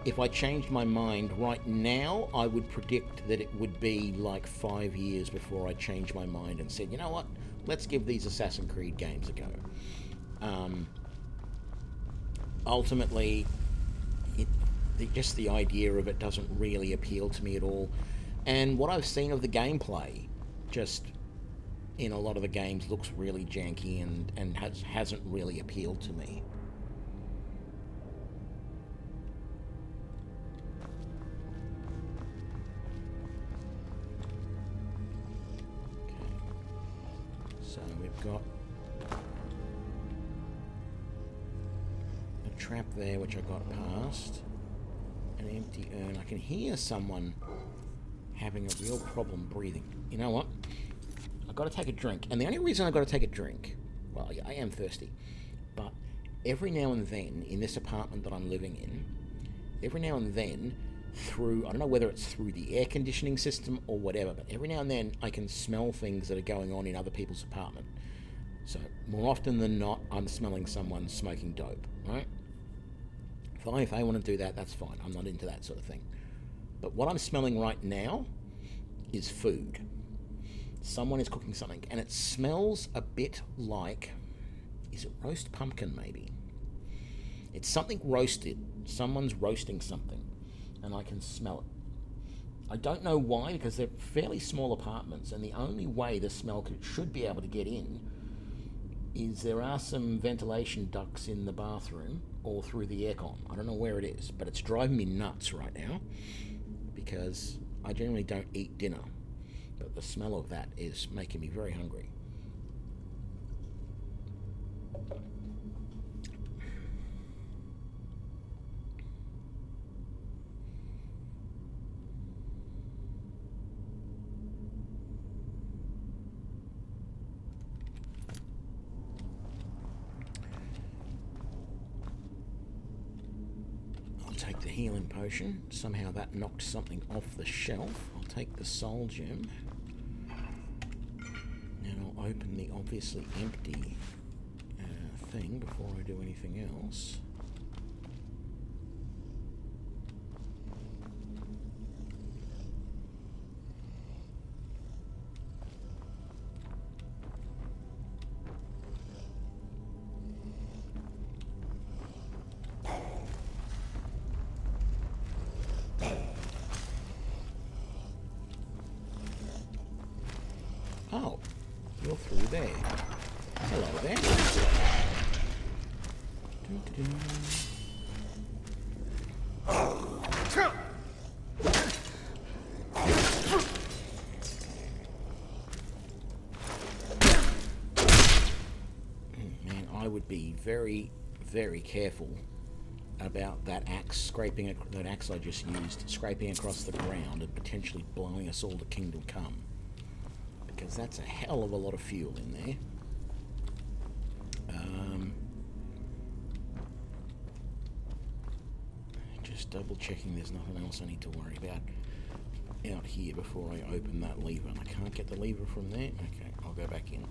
if I changed my mind right now, I would predict that it would be like 5 years before I changed my mind and said, you know what, let's give these Assassin's Creed games a go. Ultimately, just the idea of it doesn't really appeal to me at all. And what I've seen of the gameplay, just in a lot of the games, looks really janky and hasn't really appealed to me. So we've got a trap there which I got past. An empty urn. I can hear someone having a real problem breathing. You know what? I've got to take a drink. And the only reason I've got to take a drink, well, I am thirsty, but every now and then in this apartment that I'm living in, every now and then through, I don't know whether it's through the air conditioning system or whatever, but every now and then I can smell things that are going on in other people's apartment. So more often than not, I'm smelling someone smoking dope, right? Fine, if they want to do that, that's fine. I'm not into that sort of thing. But what I'm smelling right now is food. Someone is cooking something, and it smells a bit like, is it roast pumpkin maybe? It's something roasted. Someone's roasting something, and I can smell it. I don't know why, because they're fairly small apartments, and the only way the smell should be able to get in is there are some ventilation ducts in the bathroom or through the aircon. I don't know where it is, but it's driving me nuts right now because I generally don't eat dinner, but the smell of that is making me very hungry. Take the healing potion. Somehow that knocked something off the shelf. I'll take the soul gem. And I'll open the obviously empty thing before I do anything else. Oh, you're through there. Hello there. Doo-doo-doo. Man, I would be very, very careful about that axe that axe I just used, scraping across the ground and potentially blowing us all to Kingdom Come. Because that's a hell of a lot of fuel in there. Just double checking there's nothing else I need to worry about out here before I open that lever. And I can't get the lever from there. Okay, I'll go back in.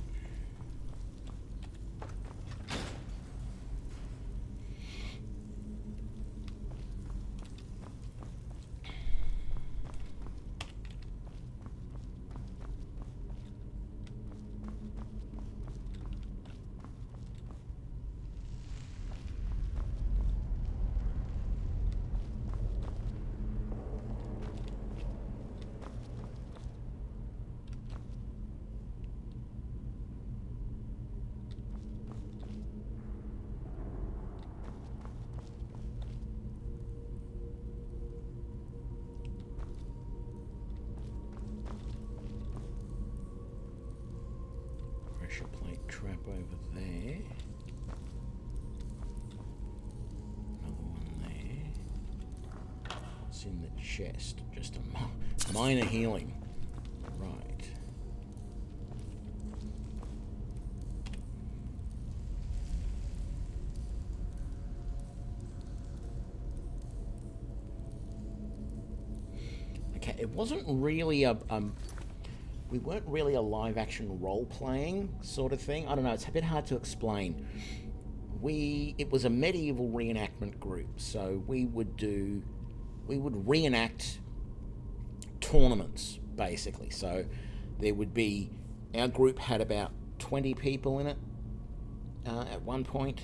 Pressure plate trap over there. Another one there. in the chest? Just a minor healing. Right. Okay, it wasn't really we weren't really a live-action role-playing sort of thing. I don't know, it's a bit hard to explain. It was a medieval reenactment group, so we would reenact tournaments, basically. So there would be, our group had about 20 people in it at one point,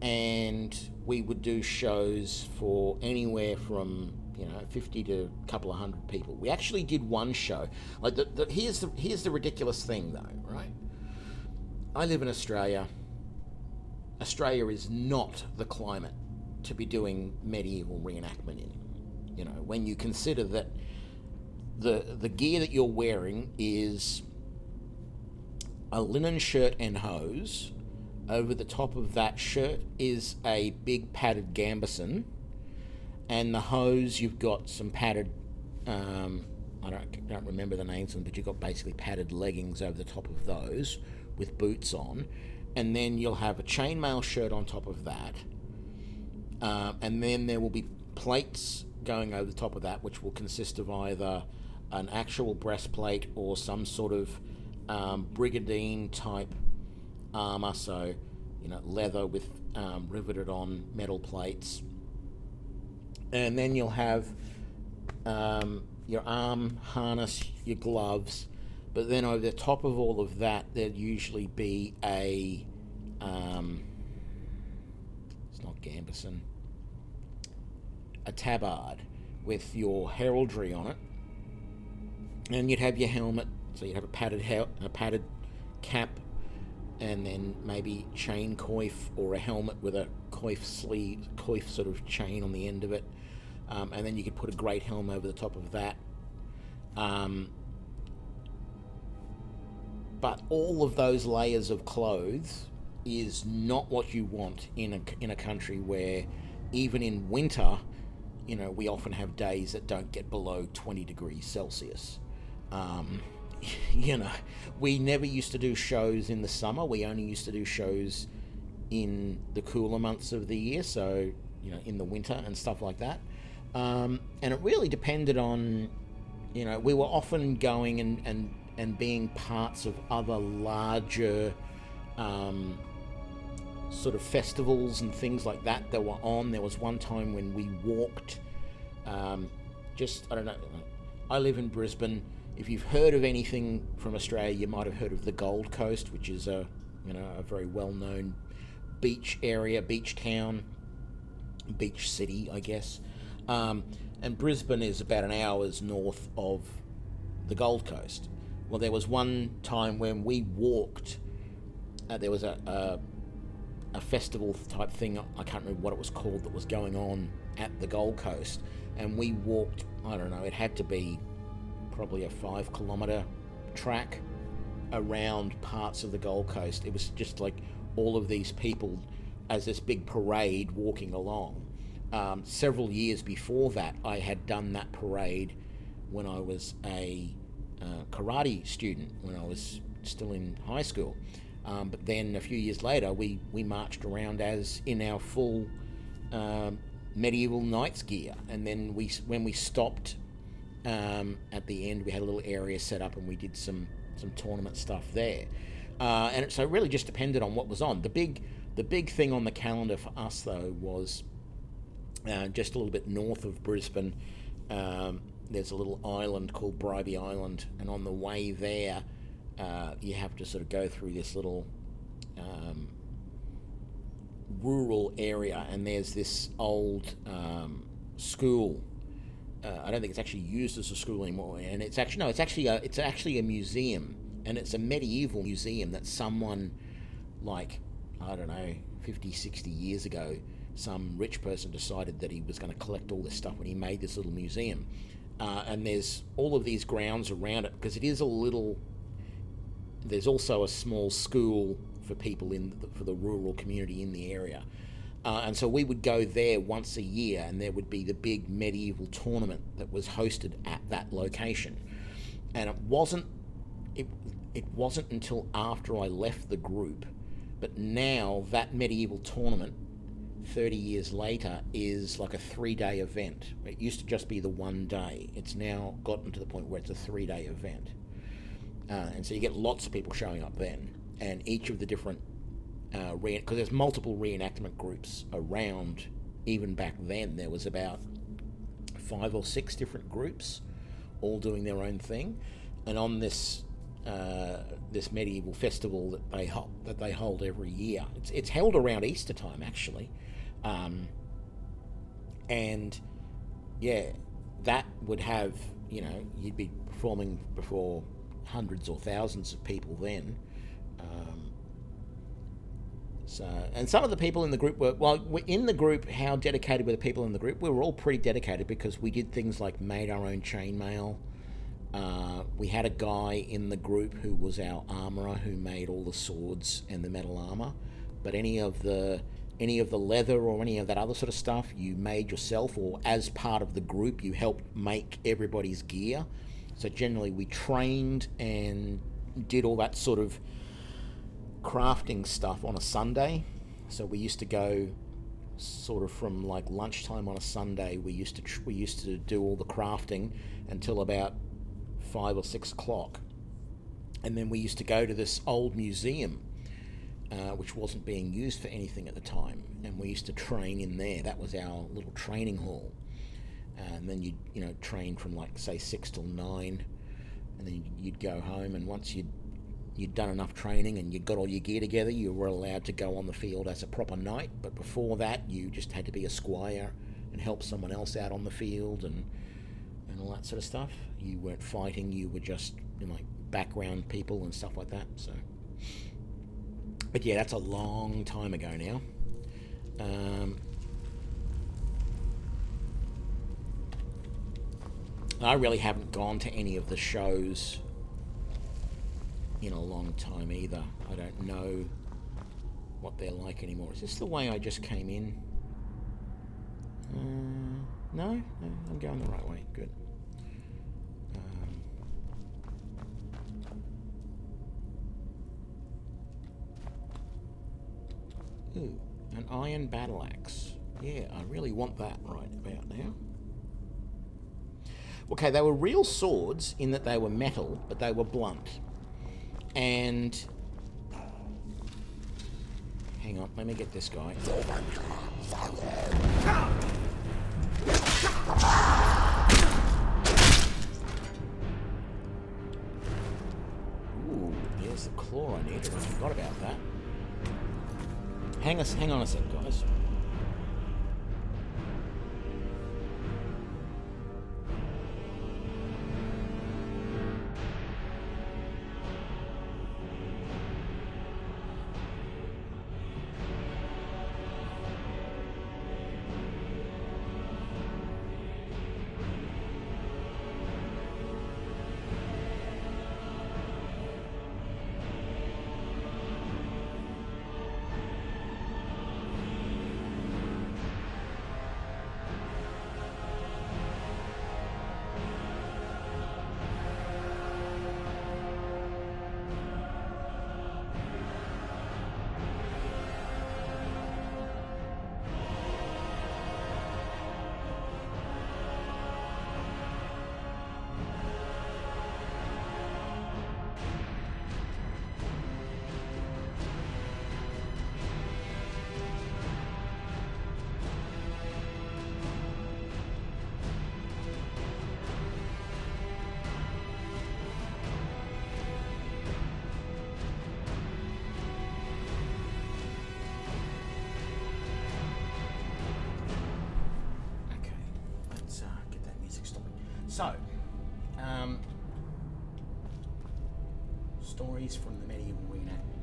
and we would do shows for anywhere from 50 to a couple of hundred people. We actually did one show. Like here's the ridiculous thing, though, right? I live in Australia. Australia is not the climate to be doing medieval reenactment in. When you consider that the gear that you're wearing is a linen shirt and hose. Over the top of that shirt is a big padded gambeson. And the hose, you've got some padded, I don't remember the names of them, but you've got basically padded leggings over the top of those with boots on. And then you'll have a chainmail shirt on top of that. And then there will be plates going over the top of that, which will consist of either an actual breastplate or some sort of brigandine type armor, so leather with riveted on metal plates. And then you'll have your arm harness, your gloves, but then over the top of all of that, there'd usually be it's not gambeson, a tabard with your heraldry on it, and you'd have your helmet, so you'd have a padded cap, and then maybe chain coif or a helmet with a coif sort of chain on the end of it. And then you could put a great helm over the top of that. But all of those layers of clothes is not what you want in a country where even in winter, we often have days that don't get below 20 degrees Celsius. We never used to do shows in the summer. We only used to do shows in the cooler months of the year, so in the winter and stuff like that. And it really depended on, we were often going and being parts of other larger sort of festivals and things like that were on. There was one time when we walked, I don't know, I live in Brisbane. If you've heard of anything from Australia, you might have heard of the Gold Coast, which is a very well-known beach area, beach town, beach city, I guess. And Brisbane is about an hour's north of the Gold Coast. Well, there was one time when we walked, there was a festival type thing, I can't remember what it was called, that was going on at the Gold Coast, and we walked, I don't know, it had to be probably a 5-kilometre track around parts of the Gold Coast. It was just like all of these people as this big parade walking along. Several years before that, I had done that parade when I was a karate student, when I was still in high school. But then a few years later, we marched around as in our full medieval knights gear. And then when we stopped at the end, we had a little area set up and we did some tournament stuff there. And so it really just depended on what was on. The big thing on the calendar for us, though, was just a little bit north of Brisbane. There's a little island called Bribie Island, and on the way there, you have to sort of go through this little rural area, and there's this old school. I don't think it's actually used as a school anymore, and it's actually a museum, and it's a medieval museum that someone, like, I don't know, 50, 60 years ago, some rich person decided that he was going to collect all this stuff when he made this little museum. And there's all of these grounds around it, because it is there's also a small school for people for the rural community in the area. And so we would go there once a year, and there would be the big medieval tournament that was hosted at that location. And it wasn't until after I left the group, but now that medieval tournament, 30 years later, is like a 3-day event. It used to just be the 1 day. It's now gotten to the point where it's a 3-day event. And so you get lots of people showing up then, and each of the different because there's multiple reenactment groups around. Even back then there was about 5 or 6 different groups all doing their own thing, and on this this medieval festival that they hold every year, it's held around Easter time actually, and yeah, that would have, you'd be performing before hundreds or thousands of people then. And some of the people in the group how dedicated were the people in the group? We were all pretty dedicated because we did things like made our own chainmail. We had a guy in the group who was our armourer who made all the swords and the metal armour. But any of the leather or any of that other sort of stuff you made yourself, or as part of the group you helped make everybody's gear. So generally we trained and did all that sort of crafting stuff on a Sunday. So we used to go sort of from like lunchtime on a Sunday. We used to do all the crafting until about 5 or 6 o'clock, and then we used to go to this old museum, which wasn't being used for anything at the time, and we used to train in there. That was our little training hall. And then you'd train from like say 6 till 9, and then you'd go home, and once you'd done enough training and you got all your gear together, you were allowed to go on the field as a proper knight. But before that, you just had to be a squire and help someone else out on the field and all that sort of stuff. You weren't fighting, you were just like background people and stuff like that. So, but yeah, that's a long time ago now. I really haven't gone to any of the shows in a long time either. I don't know what they're like anymore. Is this the way I just came in? No, I'm going the right way. Good. Ooh, an iron battle axe. Yeah, I really want that right about now. Okay, they were real swords in that they were metal, but they were blunt. And hang on, let me get this guy. Ooh, there's the claw I needed. I forgot about that. Hang on a sec, guys. So, stories from the medieval reenactment.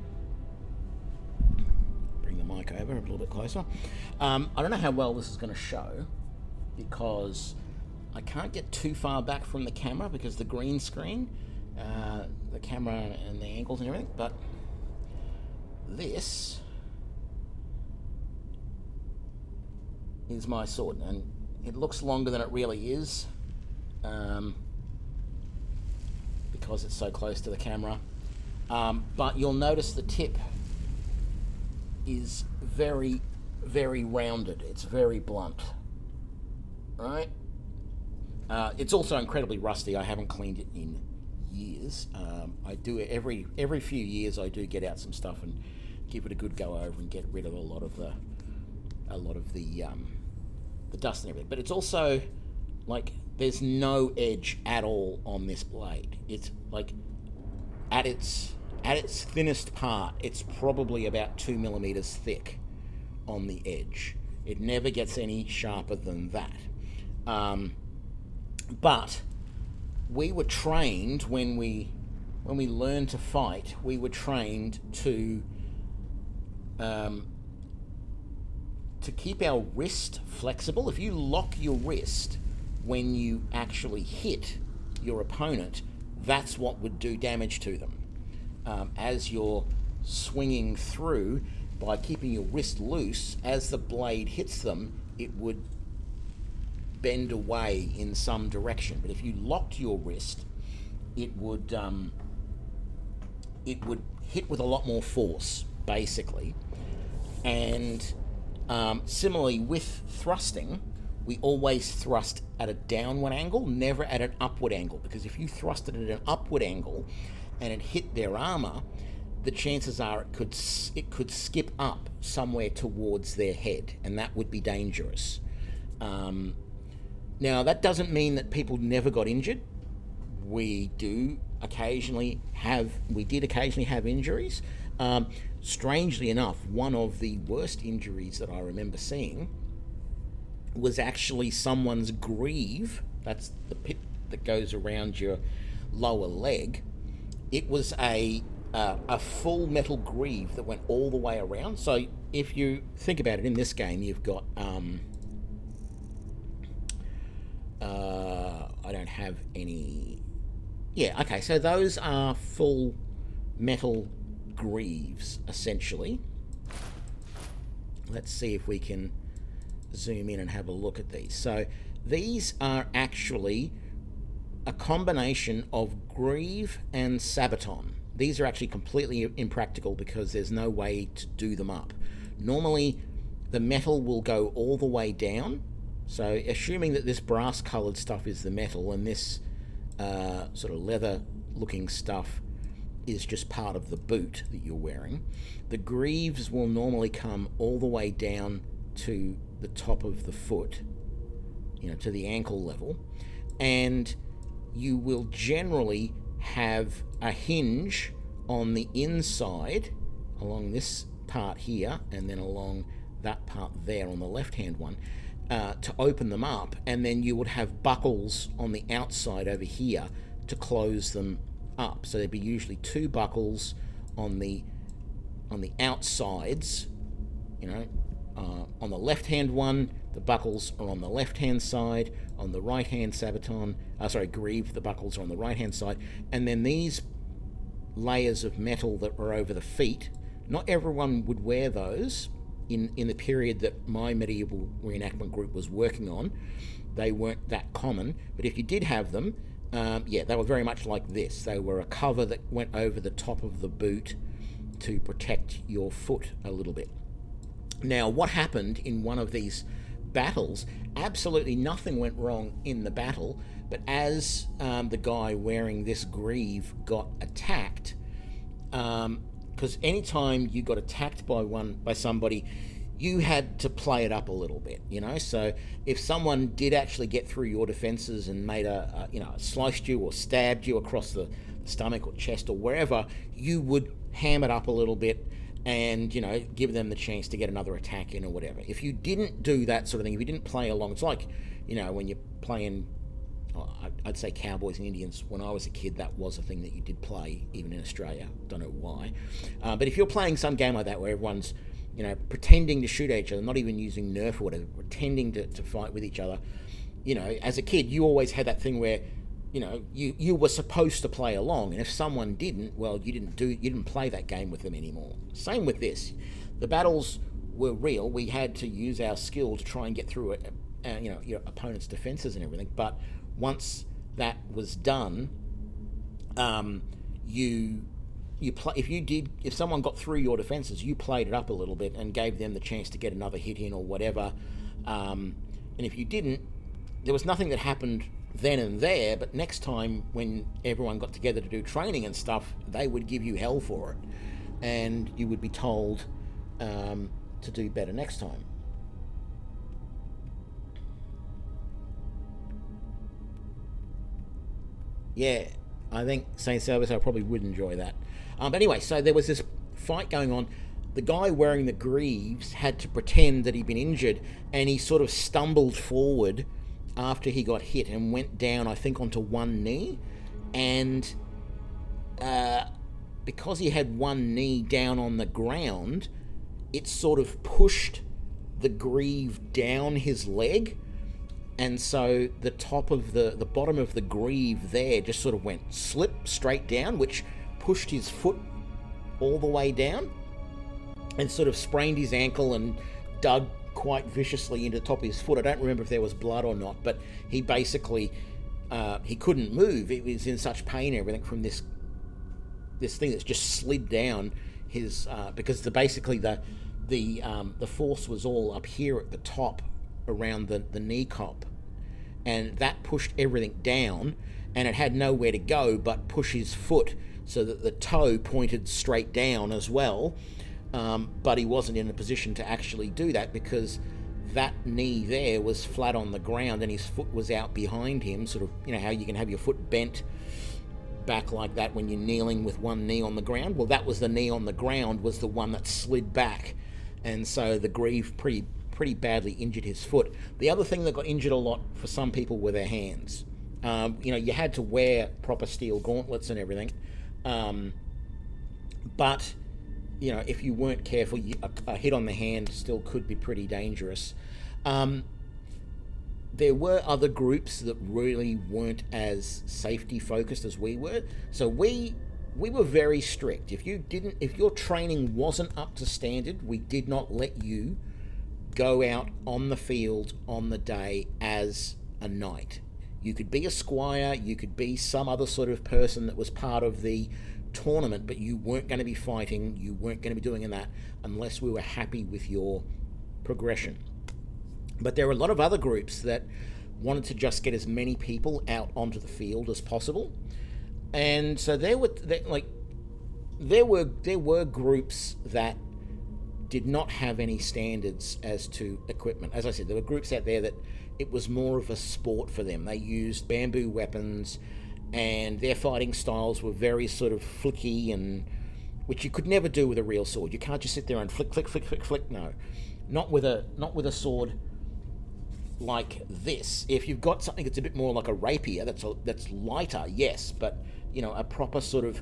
Bring the mic over a little bit closer. I don't know how well this is going to show because I can't get too far back from the camera because the green screen, the camera and the angles and everything, but this is my sword, and it looks longer than it really is, because it's so close to the camera. But you'll notice the tip is very, very rounded. It's very blunt, right? It's also incredibly rusty. I haven't cleaned it in years. I do it every few years. I do get out some stuff and give it a good go over and get rid of a lot of the dust and everything. But it's also like there's no edge at all on this blade. It's like at its thinnest part, it's probably about 2 millimeters thick on the edge. It never gets any sharper than that. But we were trained when we learned to fight. We were trained to keep our wrist flexible. If you lock your wrist when you actually hit your opponent, that's what would do damage to them. As you're swinging through, by keeping your wrist loose, as the blade hits them, it would bend away in some direction. But if you locked your wrist, it would hit with a lot more force, basically. And similarly with thrusting, we always thrust at a downward angle, never at an upward angle, because if you thrust it at an upward angle and it hit their armor, the chances are it could skip up somewhere towards their head, and that would be dangerous. Now, that doesn't mean that people never got injured. We did occasionally have injuries. Strangely enough, one of the worst injuries that I remember seeing was actually someone's greave. That's the pit that goes around your lower leg. It was a full metal greave that went all the way around. So if you think about it, in this game, you've got I don't have any. Yeah, okay. So those are full metal greaves, essentially. Let's see if we can zoom in and have a look at these. So these are actually a combination of greave and sabaton. These are actually completely impractical because there's no way to do them up. Normally, the metal will go all the way down. So assuming that this brass coloured stuff is the metal and this sort of leather looking stuff is just part of the boot that you're wearing, the greaves will normally come all the way down to the top of the foot, to the ankle level, and you will generally have a hinge on the inside along this part here and then along that part there on the left hand one to open them up, and then you would have buckles on the outside over here to close them up. So there'd be usually two buckles on the outsides. On the left hand one, the buckles are on the left hand side. On the right hand greave, the buckles are on the right hand side. And then these layers of metal that were over the feet, not everyone would wear those. In the period that my medieval reenactment group was working on, they weren't that common. But if you did have them, they were very much like this. They were a cover that went over the top of the boot to protect your foot a little bit. Now, what happened in one of these battles, absolutely nothing went wrong in the battle, but as the guy wearing this greave got attacked, because anytime you got attacked by somebody, you had to play it up a little bit, So if someone did actually get through your defenses and made sliced you or stabbed you across the stomach or chest or wherever, you would ham it up a little bit and, give them the chance to get another attack in or whatever. If you didn't do that sort of thing, if you didn't play along, it's like, when you're playing, I'd say Cowboys and Indians. When I was a kid, that was a thing that you did play, even in Australia. Don't know why. But if you're playing some game like that where everyone's, pretending to shoot at each other, not even using Nerf or whatever, pretending to fight with each other, as a kid, you always had that thing where, you were supposed to play along, and if someone didn't, well, you didn't play that game with them anymore. Same with this. The battles were real. We had to use our skill to try and get through it, your opponent's defenses and everything. But once that was done, if someone got through your defenses, you played it up a little bit and gave them the chance to get another hit in or whatever. And if you didn't, there was nothing that happened then and there, but next time when everyone got together to do training and stuff, they would give you hell for it, and you would be told to do better next time. Yeah, I think St. Salvatore probably would enjoy that. But anyway, so there was this fight going on. The guy wearing the greaves had to pretend that he'd been injured, and he sort of stumbled forward after he got hit and went down, I think, onto one knee. And because he had one knee down on the ground, it sort of pushed the greave down his leg. And so the top of the bottom of the greave there just sort of went straight down, which pushed his foot all the way down and sort of sprained his ankle and dug quite viciously into the top of his foot. I don't remember if there was blood or not, but he basically he couldn't move. He was in such pain and everything from this thing that's just slid down his because the force was all up here at the top around the knee cop, and that pushed everything down, and it had nowhere to go but push his foot so that the toe pointed straight down as well. But he wasn't in a position to actually do that because that knee there was flat on the ground and his foot was out behind him, sort of, how you can have your foot bent back like that when you're kneeling with one knee on the ground. Well, that was the knee on the ground was the one that slid back, and so the greave pretty badly injured his foot. The other thing that got injured a lot for some people were their hands. You had to wear proper steel gauntlets and everything, but if you weren't careful, a hit on the hand still could be pretty dangerous. There were other groups that really weren't as safety focused as we were. So we were very strict. If your training wasn't up to standard, we did not let you go out on the field on the day as a knight. You could be a squire, you could be some other sort of person that was part of the tournament, but you weren't going to be fighting, you weren't going to be doing that unless we were happy with your progression. But there were a lot of other groups that wanted to just get as many people out onto the field as possible, and so there were groups that did not have any standards as to equipment. As I said, there were groups out there that it was more of a sport for them. They used bamboo weapons, and their fighting styles were very sort of flicky, and which you could never do with a real sword. You can't just sit there and flick, flick, flick, flick, flick. No, not with a sword like this. If you've got something that's a bit more like a rapier, that's lighter, yes, but a proper sort of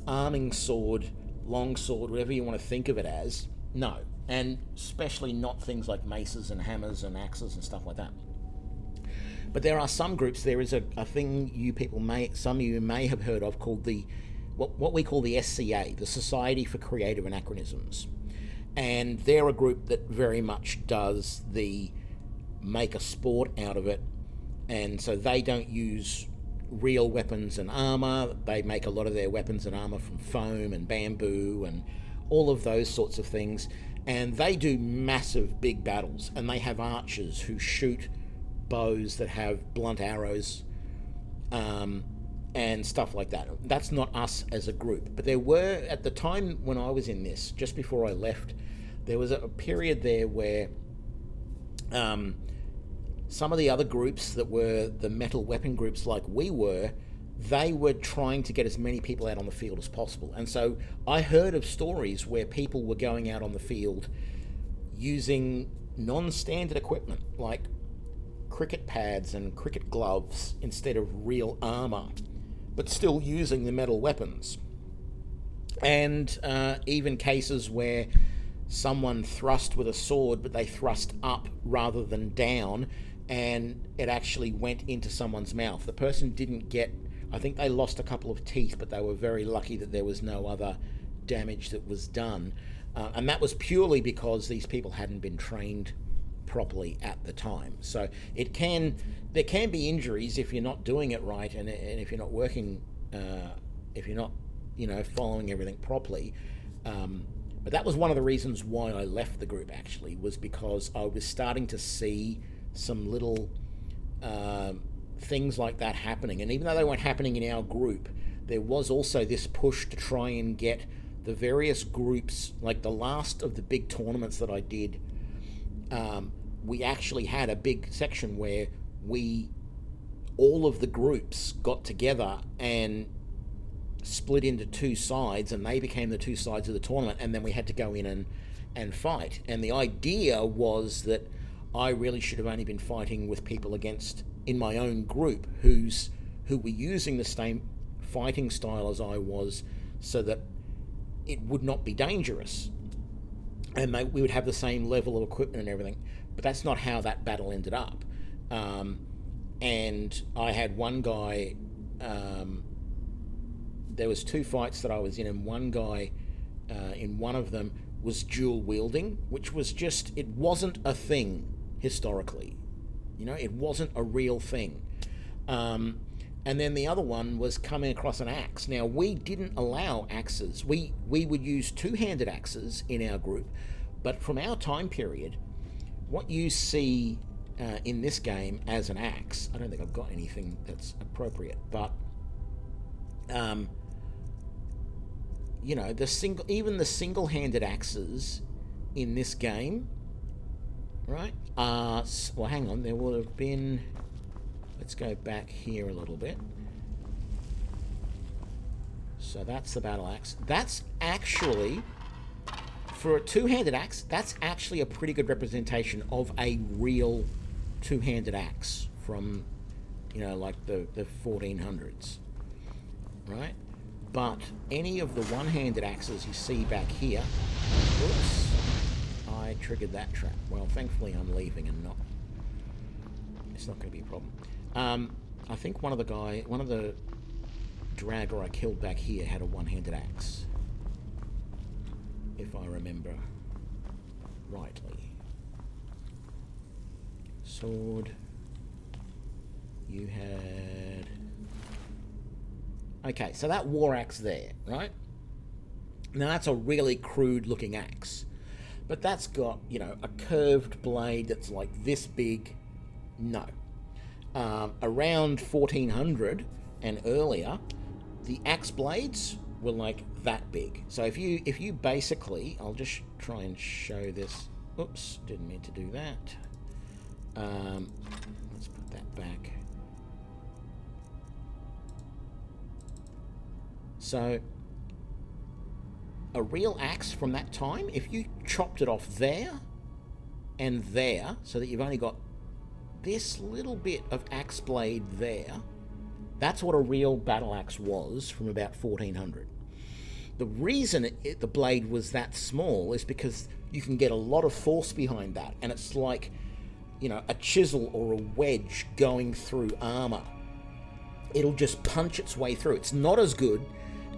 arming sword, long sword, whatever you want to think of it as, no. And especially not things like maces and hammers and axes and stuff like that. But there are some groups. There is a thing some of you may have heard of called what we call the SCA, the Society for Creative Anachronisms, and they're a group that very much does the make a sport out of it, and so they don't use real weapons and armor. They make a lot of their weapons and armor from foam and bamboo and all of those sorts of things, and they do massive big battles, and they have archers who shoot bows that have blunt arrows and stuff like that. That's not us as a group, but there were, at the time when I was in this, just before I left, there was a period there where some of the other groups that were the metal weapon groups like we were, they were trying to get as many people out on the field as possible. And so I heard of stories where people were going out on the field using non-standard equipment like cricket pads and cricket gloves instead of real armor, but still using the metal weapons. And even cases where someone thrust with a sword, but they thrust up rather than down, and it actually went into someone's mouth. The person didn't get, I think they lost a couple of teeth, but they were very lucky that there was no other damage that was done. And that was purely because these people hadn't been trained properly at the time. So there can be injuries if you're not doing it right, and if you're not working, if you're not, following everything properly. But that was one of the reasons why I left the group, actually, was because I was starting to see some little things like that happening. And even though they weren't happening in our group, there was also this push to try and get the various groups, like the last of the big tournaments that I did, we actually had a big section where all of the groups got together and split into two sides, and they became the two sides of the tournament, and then we had to go in and fight. And the idea was that I really should have only been fighting with people in my own group who were using the same fighting style as I was, so that it would not be dangerous, and we would have the same level of equipment and everything. But that's not how that battle ended up. And I had one guy, there was two fights that I was in, and one guy in one of them was dual wielding, which was it wasn't a thing historically. It wasn't a real thing. And then the other one was coming across an axe. Now, we didn't allow axes. We would use two-handed axes in our group, but from our time period, what you see in this game as an axe, I don't think I've got anything that's appropriate, but even the single-handed axes in this game, right? Well, hang on, there would have been. Let's go back here a little bit. So that's the battle axe. That's actually, for a two-handed axe, that's actually a pretty good representation of a real two-handed axe from, like the 1400s, right? But any of the one-handed axes you see back here, oops, I triggered that trap. Well, thankfully I'm leaving and not. It's not going to be a problem. I think one of the dragger I killed back here had a one-handed axe, if I remember rightly. Sword. You had. Okay, so that war axe there, right? Now that's a really crude-looking axe, but that's got a curved blade that's like this big. No. Around 1400 and earlier, the axe blades were like that big. So if you basically, I'll just try and show this. Oops, didn't mean to do that. Let's put that back. So a real axe from that time, if you chopped it off there and there, so that you've only got this little bit of axe blade there, that's what a real battle axe was from about 1400. The reason the blade was that small is because you can get a lot of force behind that, and it's like, a chisel or a wedge going through armor. It'll just punch its way through. It's not as good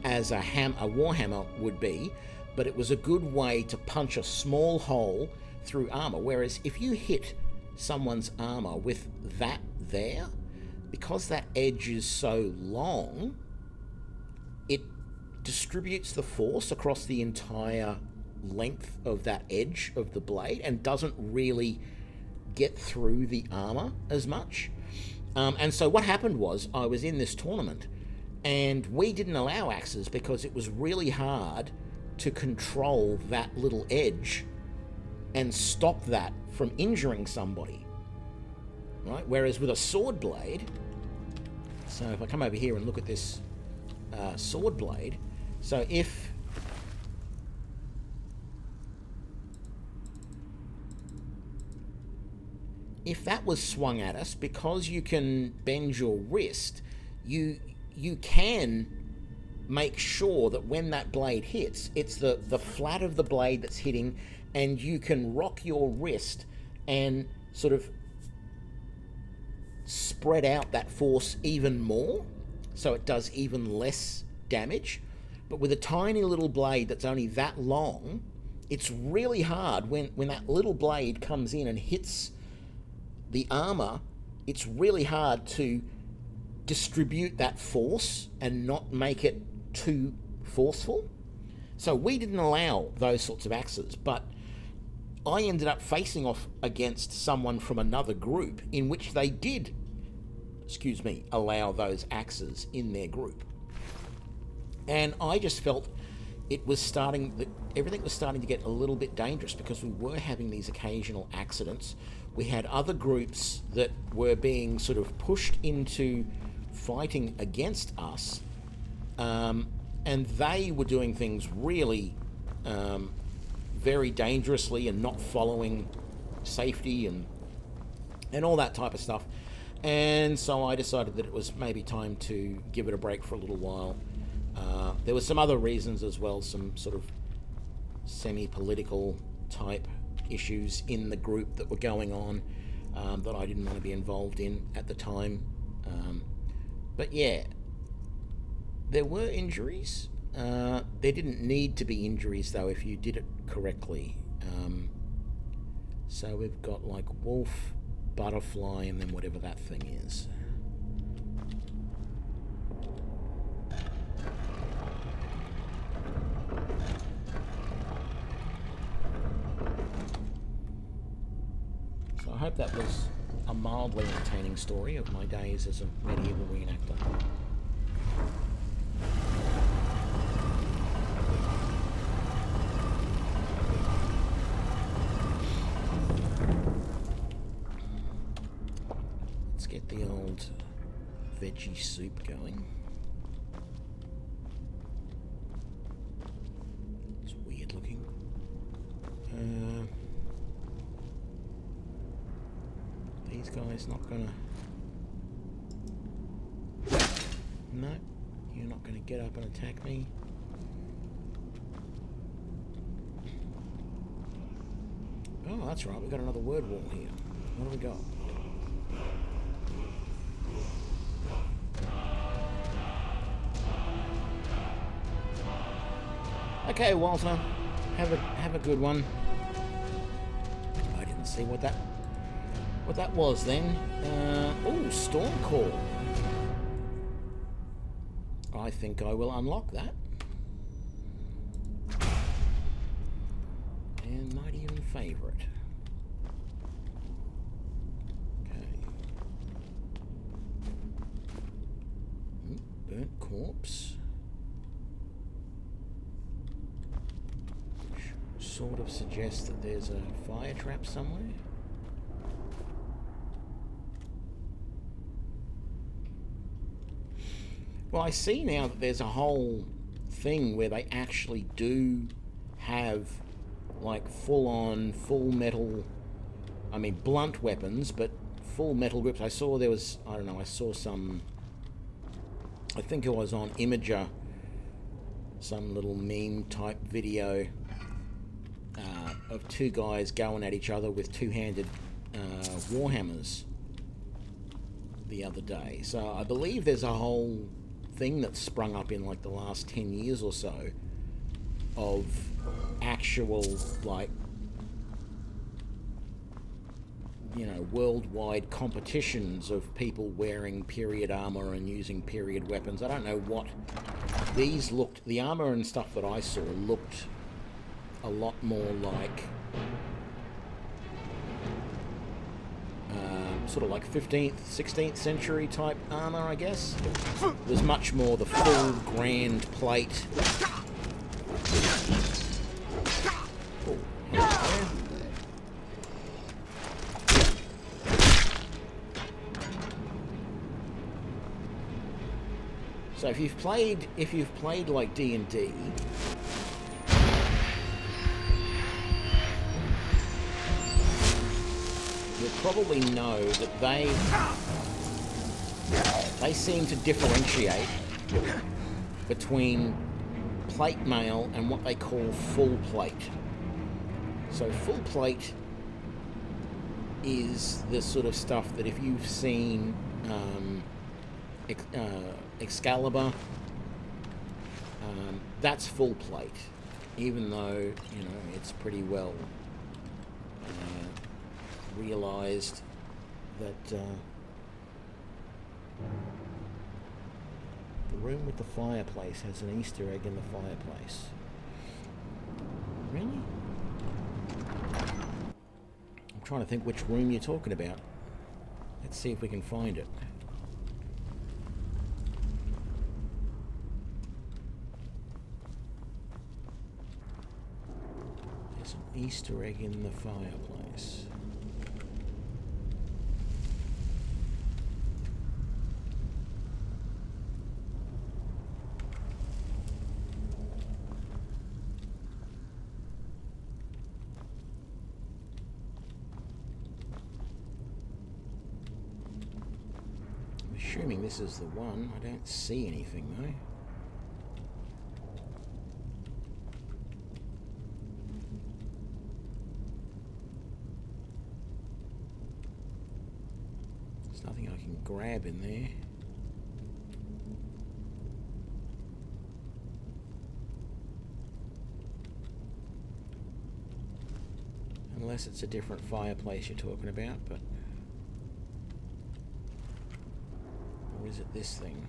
as a warhammer would be, but it was a good way to punch a small hole through armor. Whereas if you hit someone's armor with that there, because that edge is so long, it distributes the force across the entire length of that edge of the blade and doesn't really get through the armor as much. And so what happened was, I was in this tournament and we didn't allow axes because it was really hard to control that little edge and stop that from injuring somebody, right? Whereas with a sword blade, so if I come over here and look at this sword blade, so if that was swung at us, because you can bend your wrist, you can make sure that when that blade hits, it's the flat of the blade that's hitting, and you can rock your wrist and sort of spread out that force even more, so it does even less damage. But with a tiny little blade that's only that long, it's really hard when that little blade comes in and hits the armor. It's really hard to distribute that force and not make it too forceful. So we didn't allow those sorts of axes, but I ended up facing off against someone from another group in which they did, allow those axes in their group. And I just felt everything was starting to get a little bit dangerous because we were having these occasional accidents. We had other groups that were being sort of pushed into fighting against us, and they were doing things really very dangerously and not following safety and all that type of stuff. And so I decided that it was maybe time to give it a break for a little while. There were some other reasons as well, some sort of semi-political type issues in the group that were going on that I didn't want to be involved in at the time. But yeah, there were injuries. There didn't need to be injuries, though, if you did it correctly. So we've got like wolf, butterfly, and then whatever that thing is. So I hope that was a mildly entertaining story of my days as a medieval reenactor. Let's get the old veggie soup going. It's weird looking. These guys not gonna... No, you're not gonna get up and attack me. Oh, that's right, we've got another word wall here. What do we got? Okay, Walter, have a good one. I didn't see what that was then. Oh, Storm Call. I think I will unlock that. And might even favour it. Okay. Burnt corpse. Sort of suggests that there's a fire trap somewhere. Well, I see now that there's a whole thing where they actually do have like full-on, full metal, I mean blunt weapons, but full metal grips. I saw there was, I don't know, I saw some, I think it was on Imager, some little meme type video of two guys going at each other with two-handed warhammers the other day. So I believe there's a whole thing that's sprung up in like the last 10 years or so of actual, like, you know, worldwide competitions of people wearing period armor and using period weapons. I don't know what these looked, the armor and stuff that I saw looked a lot more like sort of like 15th, 16th century type armor, I guess. There's much more the full grand plate. Oh, yeah. So if you've played like D&D, you'll probably know that they seem to differentiate between plate mail and what they call full plate. So full plate is the sort of stuff that if you've seen Excalibur, that's full plate. even though, you know, it's pretty well realized that the room with the fireplace has an Easter egg in the fireplace. Really? I'm trying to think which room you're talking about. Let's see if we can find it. There's an Easter egg in the fireplace. Assuming this is the one. I don't see anything though. There's nothing I can grab in there. Unless it's a different fireplace you're talking about, but... Or is it this thing?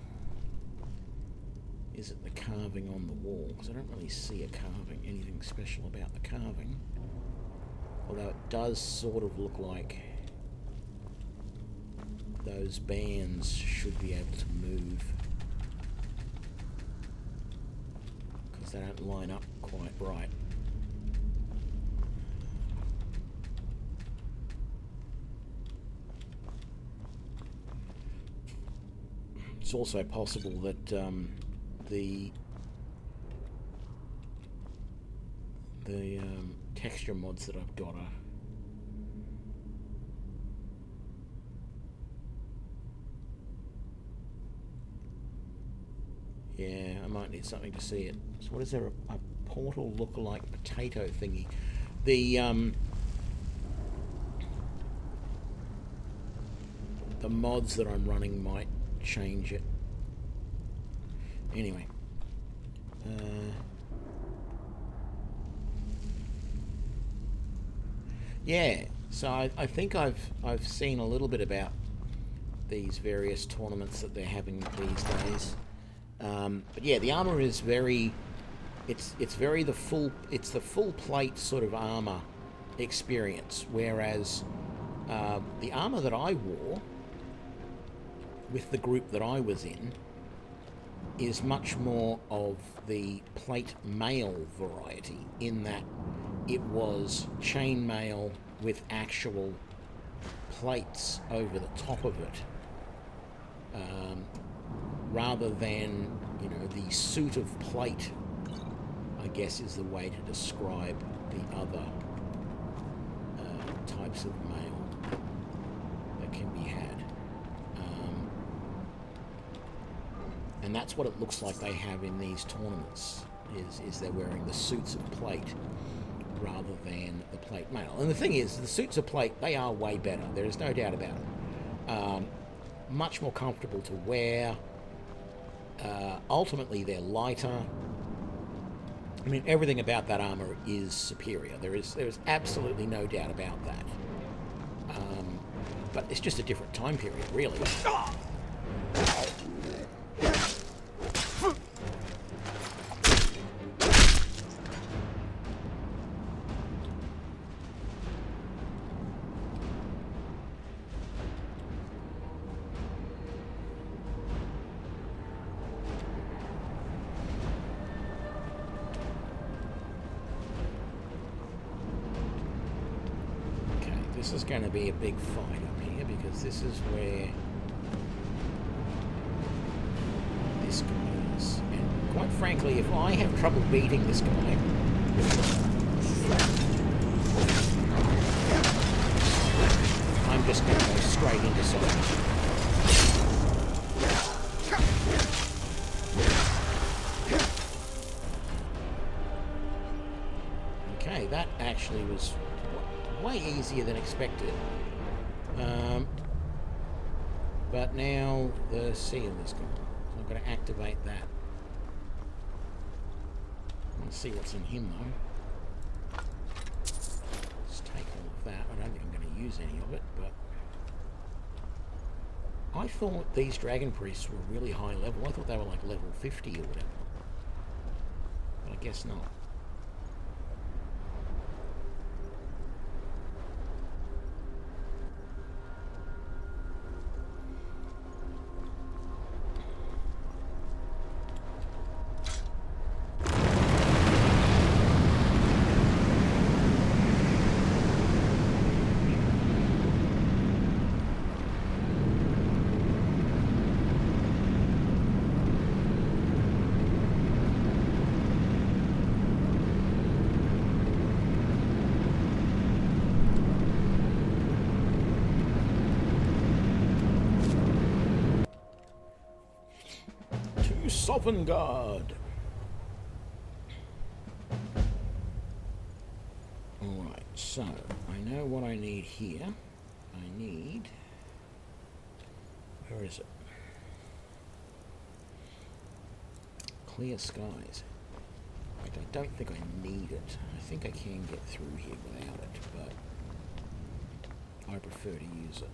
Is it the carving on the wall? Because I don't really see a carving, anything special about the carving. Although it does sort of look like those bands should be able to move. Because they don't line up quite right. It's also possible that the texture mods that I've got are yeah, I might need something to see it. So what is there, a portal look-alike potato thingy? The mods that I'm running might change it. Anyway, yeah. So I think I've seen a little bit about these various tournaments that they're having these days. But yeah, the armor is very. It's very the full plate sort of armor experience, whereas the armor that I wore with the group that I was in is much more of the plate mail variety, in that it was chainmail with actual plates over the top of it, rather than, you know, the suit of plate, I guess is the way to describe the other types of mail that can be had. And that's what it looks like they have in these tournaments, is they're wearing the suits of plate rather than the plate mail. And the thing is, the suits of plate, they are way better. There is no doubt about it. Much more comfortable to wear. Ultimately, they're lighter. I mean, everything about that armor is superior. There is absolutely no doubt about that. But it's just a different time period, really. This is going to be a big fight up here, because this is where this guy is. And quite frankly, if I have trouble beating this guy, I'm just going to go straight into something. Okay, that actually was way easier than expected. But now the seal is gone. So I'm going to activate that. Let's see what's in him, though. Let's take all of that. I don't think I'm going to use any of it, but... I thought these dragon priests were really high level. I thought they were like level 50 or whatever. But I guess not. Sovereign Guard. Alright, so I know what I need here. I need... Where is it? Clear skies. I don't think I need it. I think I can get through here without it, but I prefer to use it.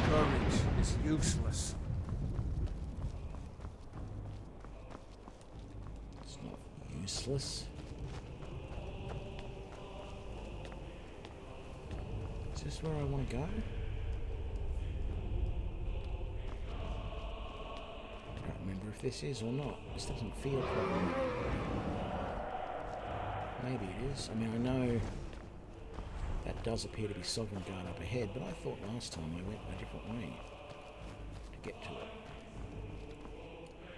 Courage is useless. It's not useless. Is this where I want to go? I don't remember if this is or not. This doesn't feel quite right. Maybe it is. I mean, I know that does appear to be Sovereign Guard up ahead, but I thought last time I went a different way to get to it.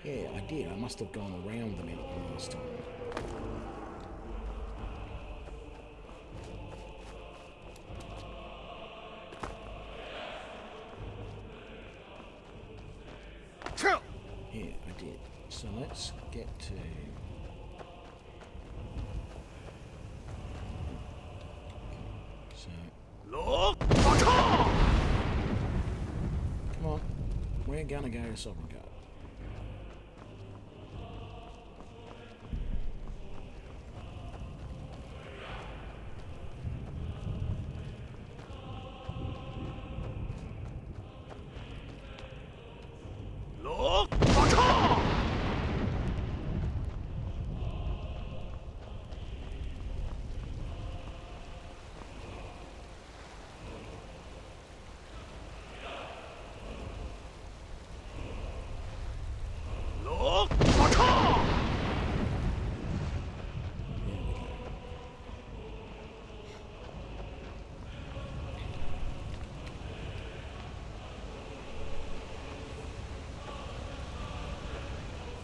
Yeah, I did. I must have gone around the mountain last time. Yeah, I did. So let's get to... Come on, we're gonna go to Sovereign Guard.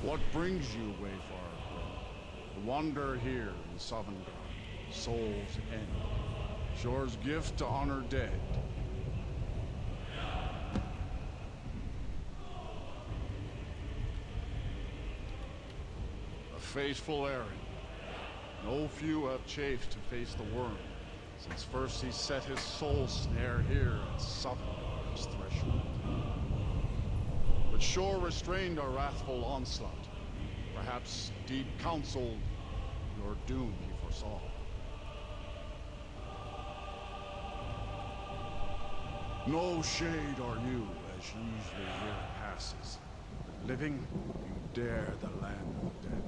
What brings you, Wayfarer? The wander here in Sovngarde, Soul's End, Shore's gift to honor dead. A fateful errand. No few have chafed to face the worm, since first he set his soul snare here at Sovngarde's threshold. But Shore restrained our wrathful onslaught. Perhaps deed counseled your doom he foresaw. No shade are you, as usually here passes. But living, you dare the land of the dead.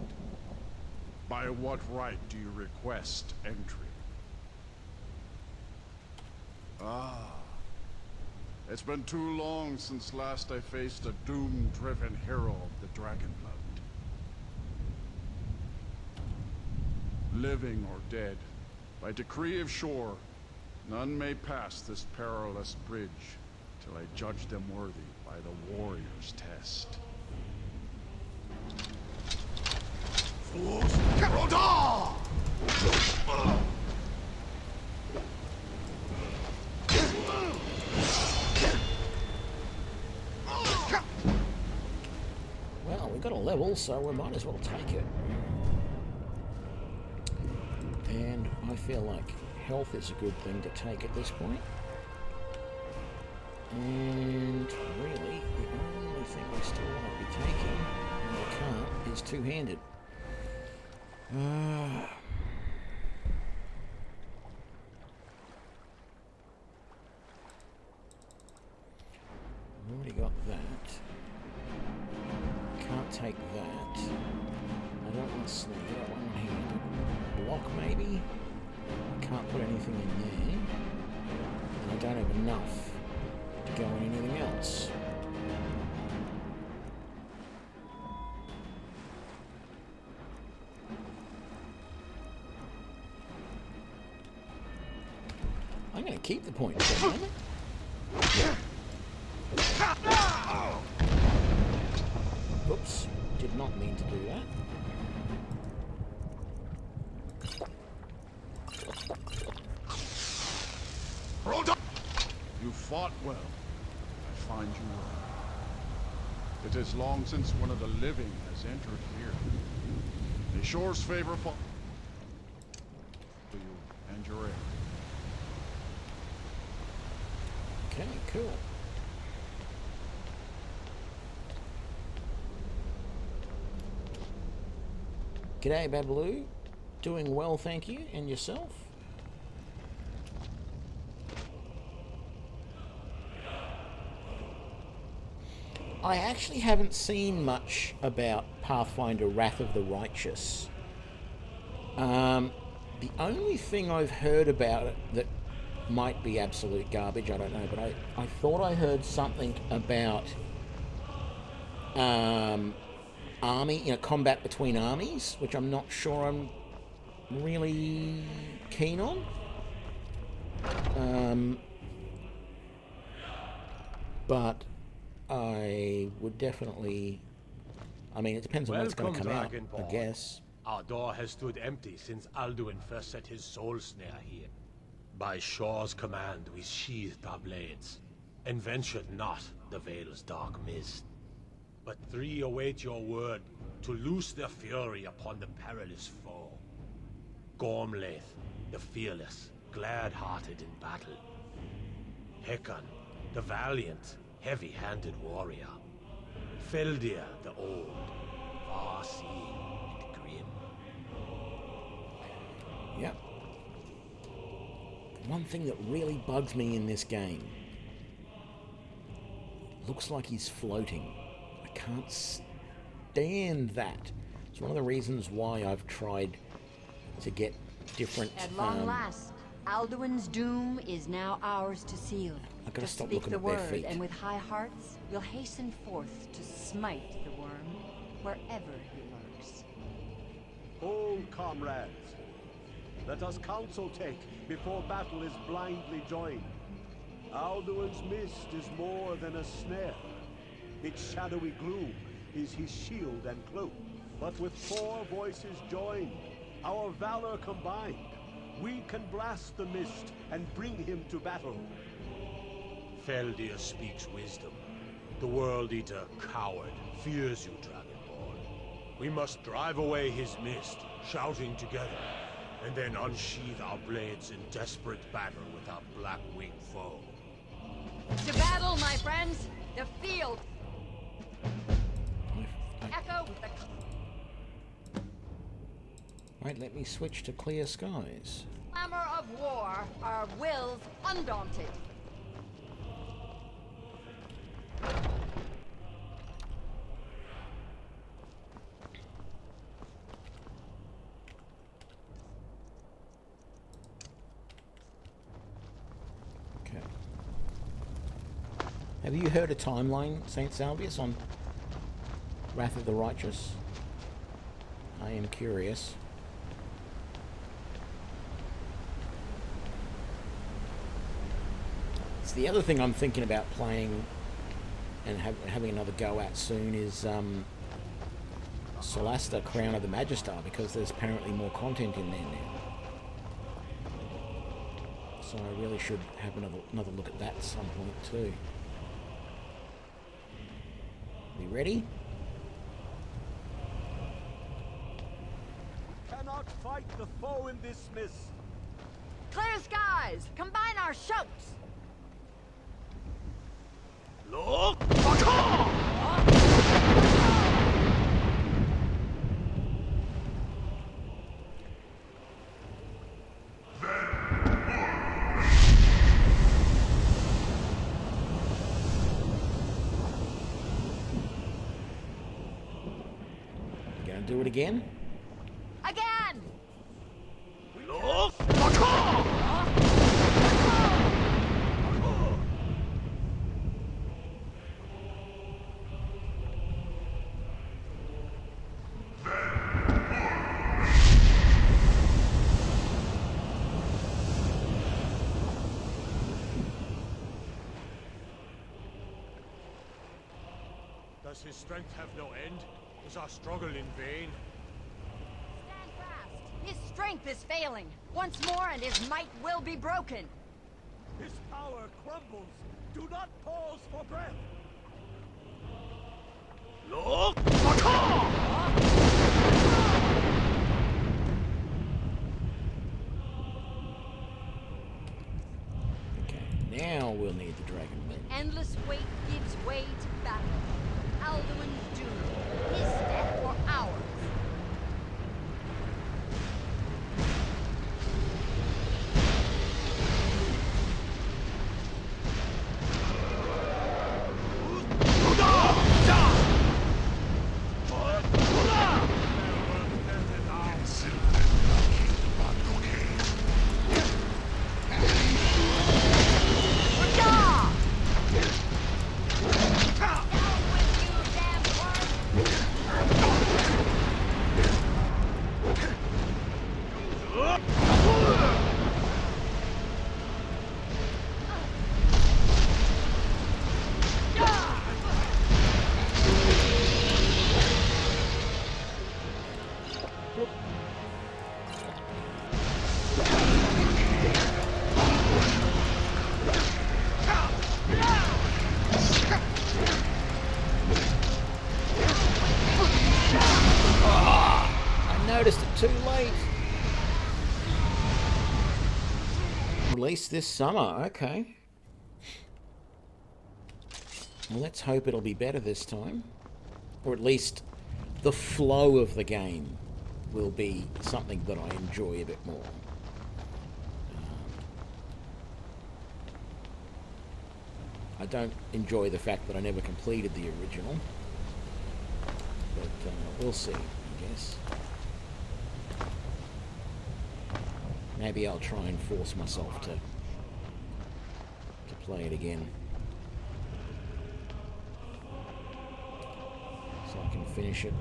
By what right do you request entry? Ah. It's been too long since last I faced a doom-driven hero of the Dragonblood. living or dead. By decree of Shore, none may pass this perilous bridge till I judge them worthy by the warrior's test. Well, we got a level, so we might as well take it. And I feel like health is a good thing to take at this point. And really, the only thing I still want to be taking, and I can't, is two-handed. I've already got that. Can't take that. I don't want snake, I want one-handed. Block maybe? I can't put anything in there. And I don't have enough to go on anything else. I'm going to keep the point for a moment. Oops, did not mean to do that. You fought well. I find you well. It is long since one of the living has entered here. The Shore's favor fall to you and your heir. Okay, cool. G'day, Babaloo. Doing well, thank you. And yourself? I actually haven't seen much about Pathfinder Wrath of the Righteous. The only thing I've heard about it that might be absolute garbage, I don't know, but I thought I heard something about army, combat between armies, which I'm not sure I'm really keen on. But I would definitely... I mean, it depends on when it's going to come out, I guess. Our door has stood empty since Alduin first set his soul snare here. By Shore's command, we sheathed our blades, and ventured not the Vale's dark mist. But three await your word to loose their fury upon the perilous foe. Gormlaith, the fearless, glad-hearted in battle. Hecon, the valiant, heavy-handed warrior. Feldir, the old, far-seeing and grim. Yep. One thing that really bugs me in this game. Looks like he's floating. I can't stand that. It's one of the reasons why I've tried to get different... At long last, Alduin's doom is now ours to seal. I've got to stop speak looking the at their word, feet. and with high hearts, we'll hasten forth to smite the worm wherever he lurks. Hold, comrades. Let us counsel take before battle is blindly joined. Alduin's mist is more than a snare. Its shadowy gloom is his shield and cloak. But with 4 voices joined, our valor combined, we can blast the mist and bring him to battle. Feldir speaks wisdom. The World Eater, coward, fears you, Dragonborn. We must drive away his mist, shouting together, and then unsheathe our blades in desperate battle with our black-winged foe. To battle, my friends! The field! Echo with the... Right, let me switch to clear skies. clamor of war, our wills undaunted. Okay. Have you heard a timeline, St. Salvius, on Wrath of the Righteous? I am curious. The other thing I'm thinking about playing and having another go at soon is Solasta Crown of the Magistar, because there's apparently more content in there now. So I really should have another look at that at some point too. We ready? Cannot fight the foe in this mist. Clear skies! Combine our shouts! Gonna do it again? Again! Does his strength have no end? Is our struggle in vain? Stand fast! His strength is failing. Once more and his might will be broken. His power crumbles. Do not pause for breath. Okay, now we'll need the Dragon Men. Endless wait gives way to battle. Alduin's doom. His death or ours. Noticed it too late. Released this summer, okay. Well, let's hope it'll be better this time. Or at least the flow of the game will be something that I enjoy a bit more. I don't enjoy the fact that I never completed the original. But we'll see, I guess. Maybe I'll try and force myself to play it again, so I can finish it.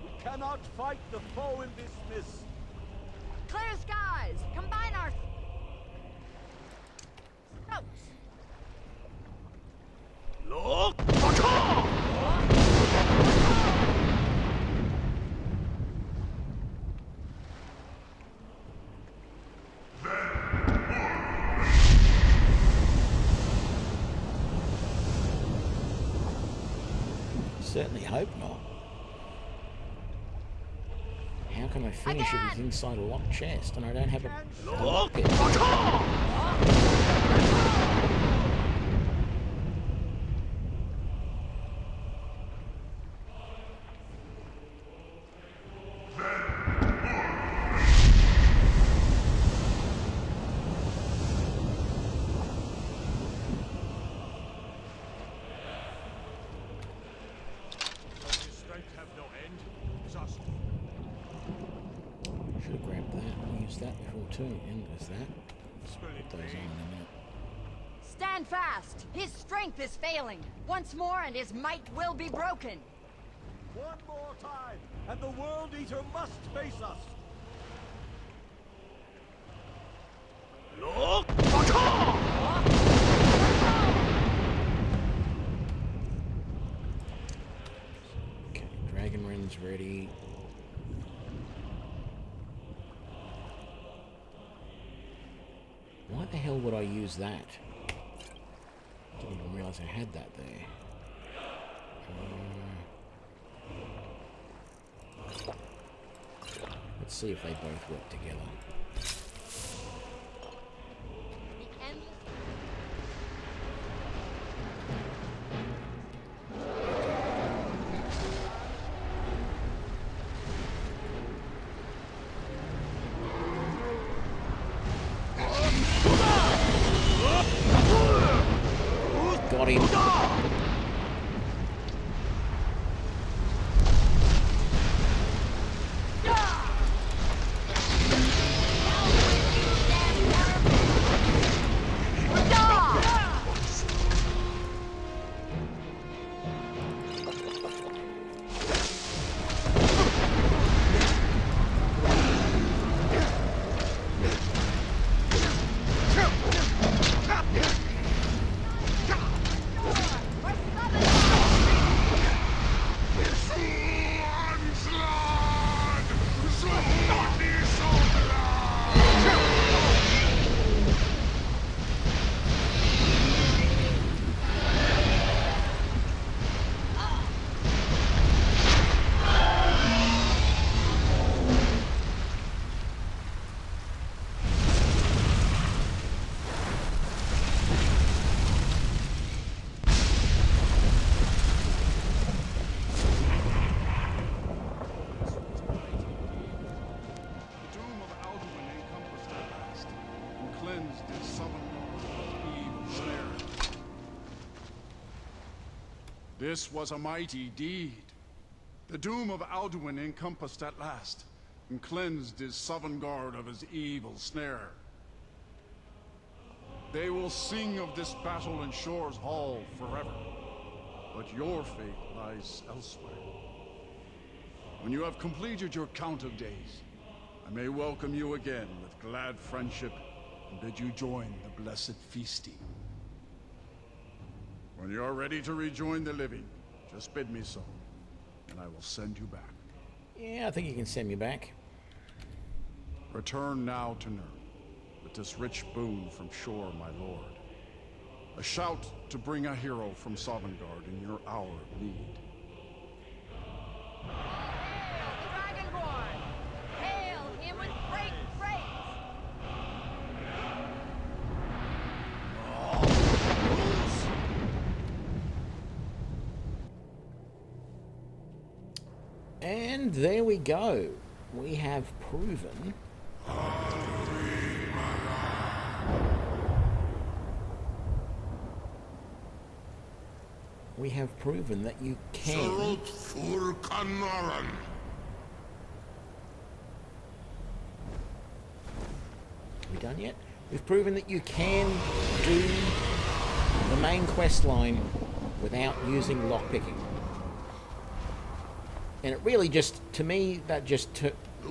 We cannot fight the foe in this mist. Clear skies! Combine our shouts! Certainly hope not. How can I finish if it's inside a locked chest and I don't have a lockpick? Should have grabbed that and used that before too. And there's that. Put those on in a minute. Stand fast! His strength is failing. Once more and his might will be broken. One more time, and the World Eater must face us. Why the hell would I use that? Didn't even realize I had that there. Let's see if they both work together. Got him. This was a mighty deed. The doom of Alduin encompassed at last, and cleansed his Sovngarde of his evil snare. They will sing of this battle in Shore's Hall forever, but your fate lies elsewhere. When you have completed your count of days, I may welcome you again with glad friendship and bid you join the blessed feasting. When you are ready to rejoin the living, just bid me so, and I will send you back. Yeah, I think you can send me back. Return now to Nurn, with this rich boon from Shore, my lord. A shout to bring a hero from Sovngarde in your hour of need. Dragonborn! Hail him with great praise! And there we go. We have proven that you can. We done yet? We've proven that you can do the main quest line without using lockpicking. And it really just, to me, that just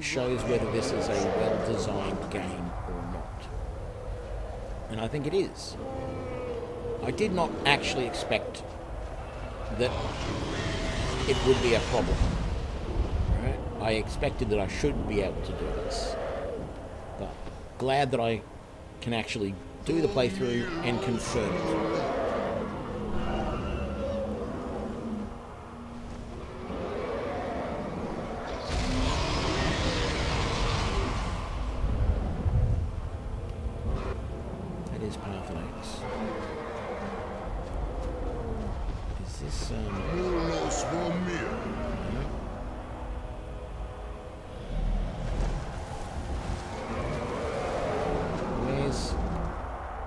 shows whether this is a well-designed game or not. And I think it is. I did not actually expect that it would be a problem. Right? I expected that I should be able to do this. But glad that I can actually do the playthrough and confirm it.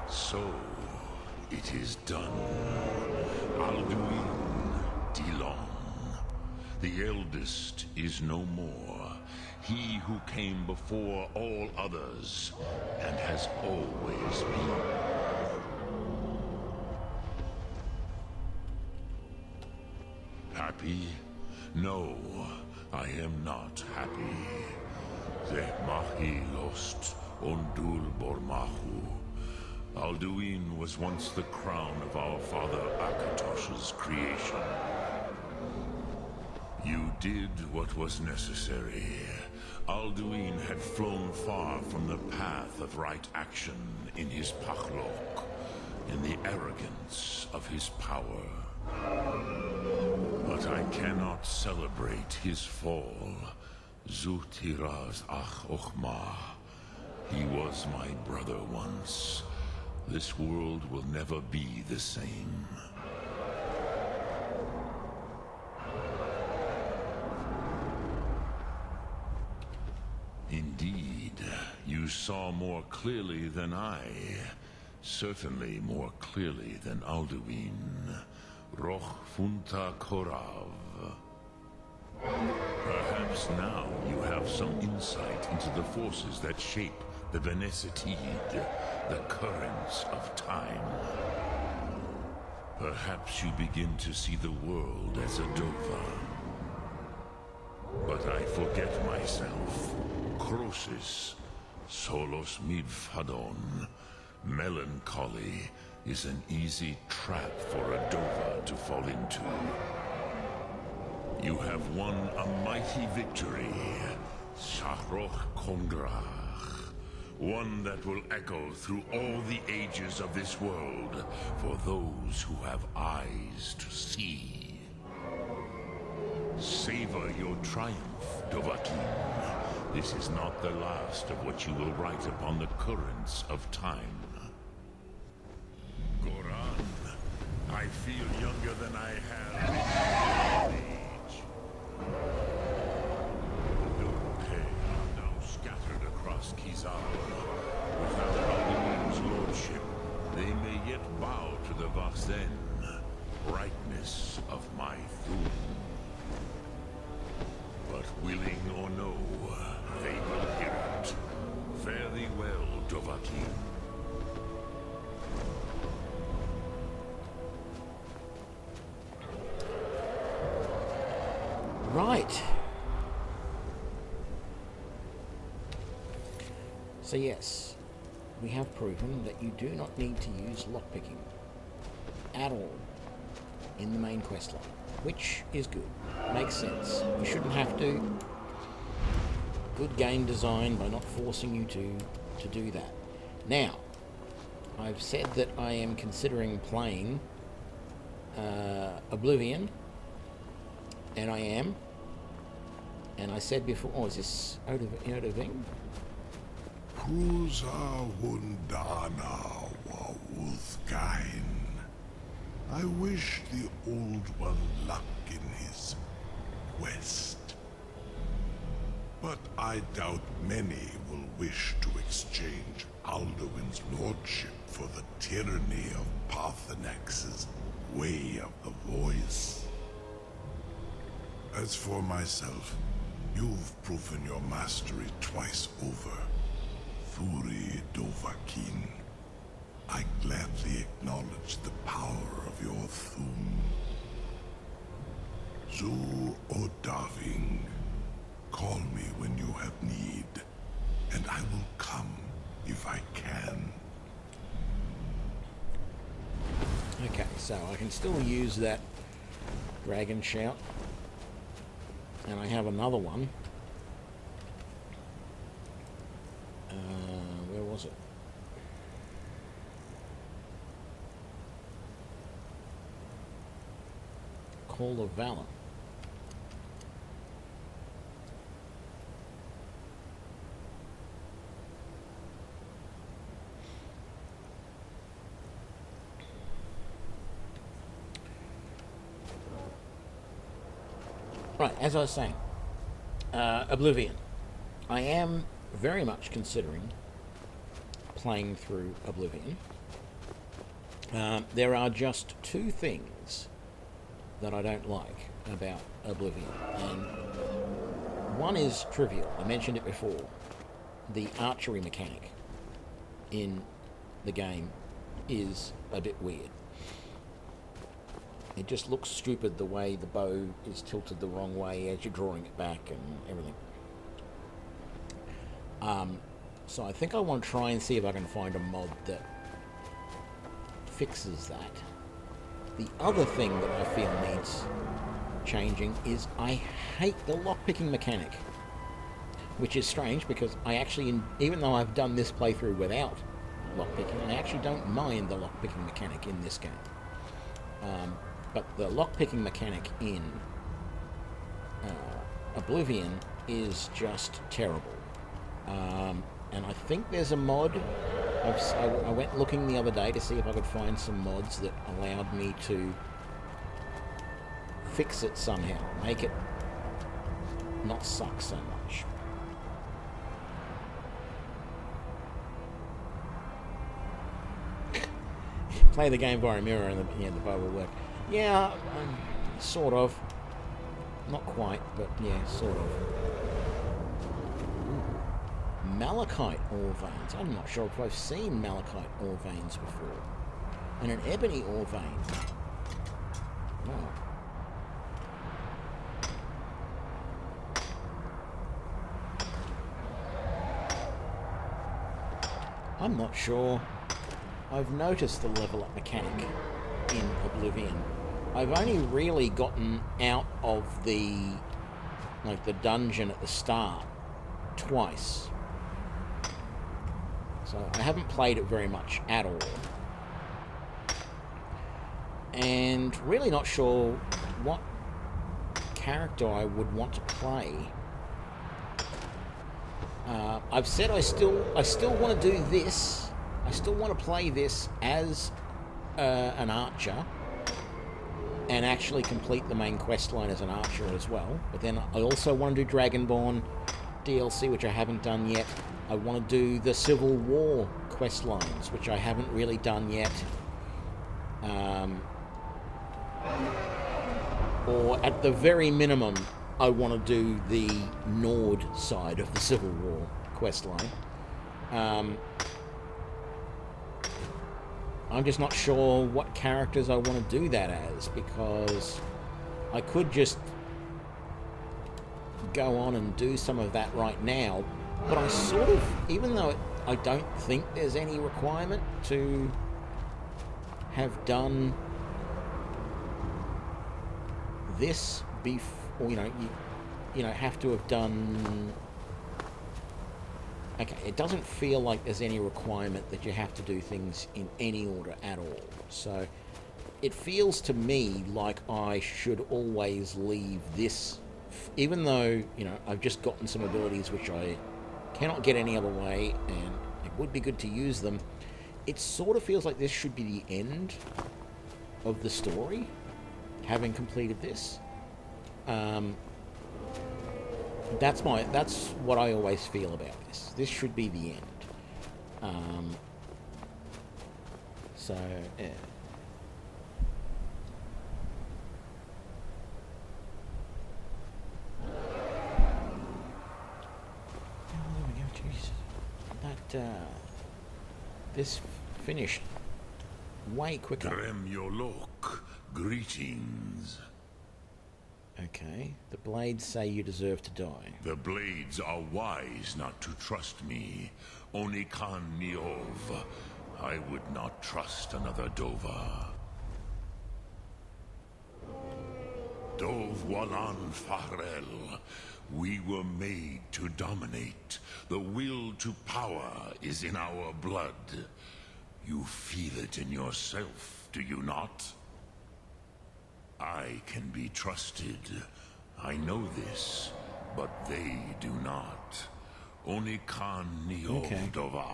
So, it is done. Alduin Dilong. The eldest is no more. He who came before all others, and has always been. Happy? No, I am not happy. Zeh mahi lost ondul bormahu. Alduin was once the crown of our father Akatosh's creation. You did what was necessary. Alduin had flown far from the path of right action in his Pachlok, in the arrogance of his power. But I cannot celebrate his fall. Zutiraz ach ochma. He was my brother once. This world will never be the same. Indeed, you saw more clearly than I. Certainly more clearly than Alduin. Roch Funta Korav. Perhaps now you have some insight into the forces that shape the Benesitid, the currents of time. Perhaps you begin to see the world as a Dova. But I forget myself. Crosis, solos midfadon. Melancholy is an easy trap for a Dova to fall into. You have won a mighty victory, Shahroch Kongrach. One that will echo through all the ages of this world for those who have eyes to see. Savor your triumph, Dovahkiin. This is not the last of what you will write upon the currents of time. Goran, I feel younger than I have in age. The Dope are now scattered across Kizar. Without Alduin's lordship, they may yet bow to the Vaxen, brightness of my Thum. But willing or no, they will hear it. Fare thee well, Dovahkiin. Right. So yes, we have proven that you do not need to use lockpicking at all in the main questline, which is good. Makes sense. You shouldn't have to. Good game design by not forcing you to do that. Now, I've said that I am considering playing Oblivion, and I am. And I said before, oh, is this Odoving? Cruza Wundana wa Wolfgain. I wish the Old One luck in his quest. But I doubt many will wish to exchange Alduin's lordship for the tyranny of Parthenax's way of the voice. As for myself, you've proven your mastery twice over. Thuri Dovahkiin, I gladly acknowledge the power of your Thum. Zu Odaving, call me when you have need, and I will come if I can. Okay, so I can still use that dragon shout. And I have another one. Where was it? Call of Valor. Right, as I was saying, Oblivion. I am very much considering playing through Oblivion. There are just two things that I don't like about Oblivion, and one is trivial. I mentioned it before. The archery mechanic in the game is a bit weird. It just looks stupid the way the bow is tilted the wrong way as you're drawing it back and everything. So I think I want to try and see if I can find a mod that fixes that. The other thing that I feel needs changing is I hate the lockpicking mechanic. which is strange because I actually, even though I've done this playthrough without lockpicking, I actually don't mind the lockpicking mechanic in this game. But the lockpicking mechanic in Oblivion is just terrible. And I think there's a mod. I went looking the other day to see if I could find some mods that allowed me to fix it somehow, make it not suck so much. Play the game via a mirror and the bow will work. Yeah, sort of. Not quite, but yeah, sort of. Malachite ore veins. I'm not sure if I've seen malachite ore veins before. And an ebony ore vein. Wow. I'm not sure I've noticed the level up mechanic in Oblivion. I've only really gotten out of the dungeon at the start twice. So I haven't played it very much at all. And really not sure what character I would want to play. I've said I still want to do this. I still want to play this as an archer and actually complete the main quest line as an archer as well. But then I also want to do Dragonborn DLC, which I haven't done yet. I want to do the Civil War quest lines, which I haven't really done yet. Or at the very minimum, I want to do the Nord side of the Civil War quest line. I'm just not sure what characters I want to do that as, because I could just go on and do some of that right now, but I sort of, even though I don't think there's any requirement to have done this before, you know, have to have done. Okay, it doesn't feel like there's any requirement that you have to do things in any order at all. So it feels to me like I should always leave this, even though, I've just gotten some abilities which I cannot get any other way, and it would be good to use them. It sort of feels like this should be the end of the story, having completed this. That's what I always feel about this. This should be the end. So, yeah. This finished way quicker. Gremyolok, greetings. Okay. The blades say you deserve to die. The blades are wise not to trust me. Onikan Niov. I would not trust another Dova. Dov Walan Farel. We were made to dominate. The will to power is in our blood. You feel it in yourself, do you not? I can be trusted. I know this, but they do not. Onikan Niov Dova.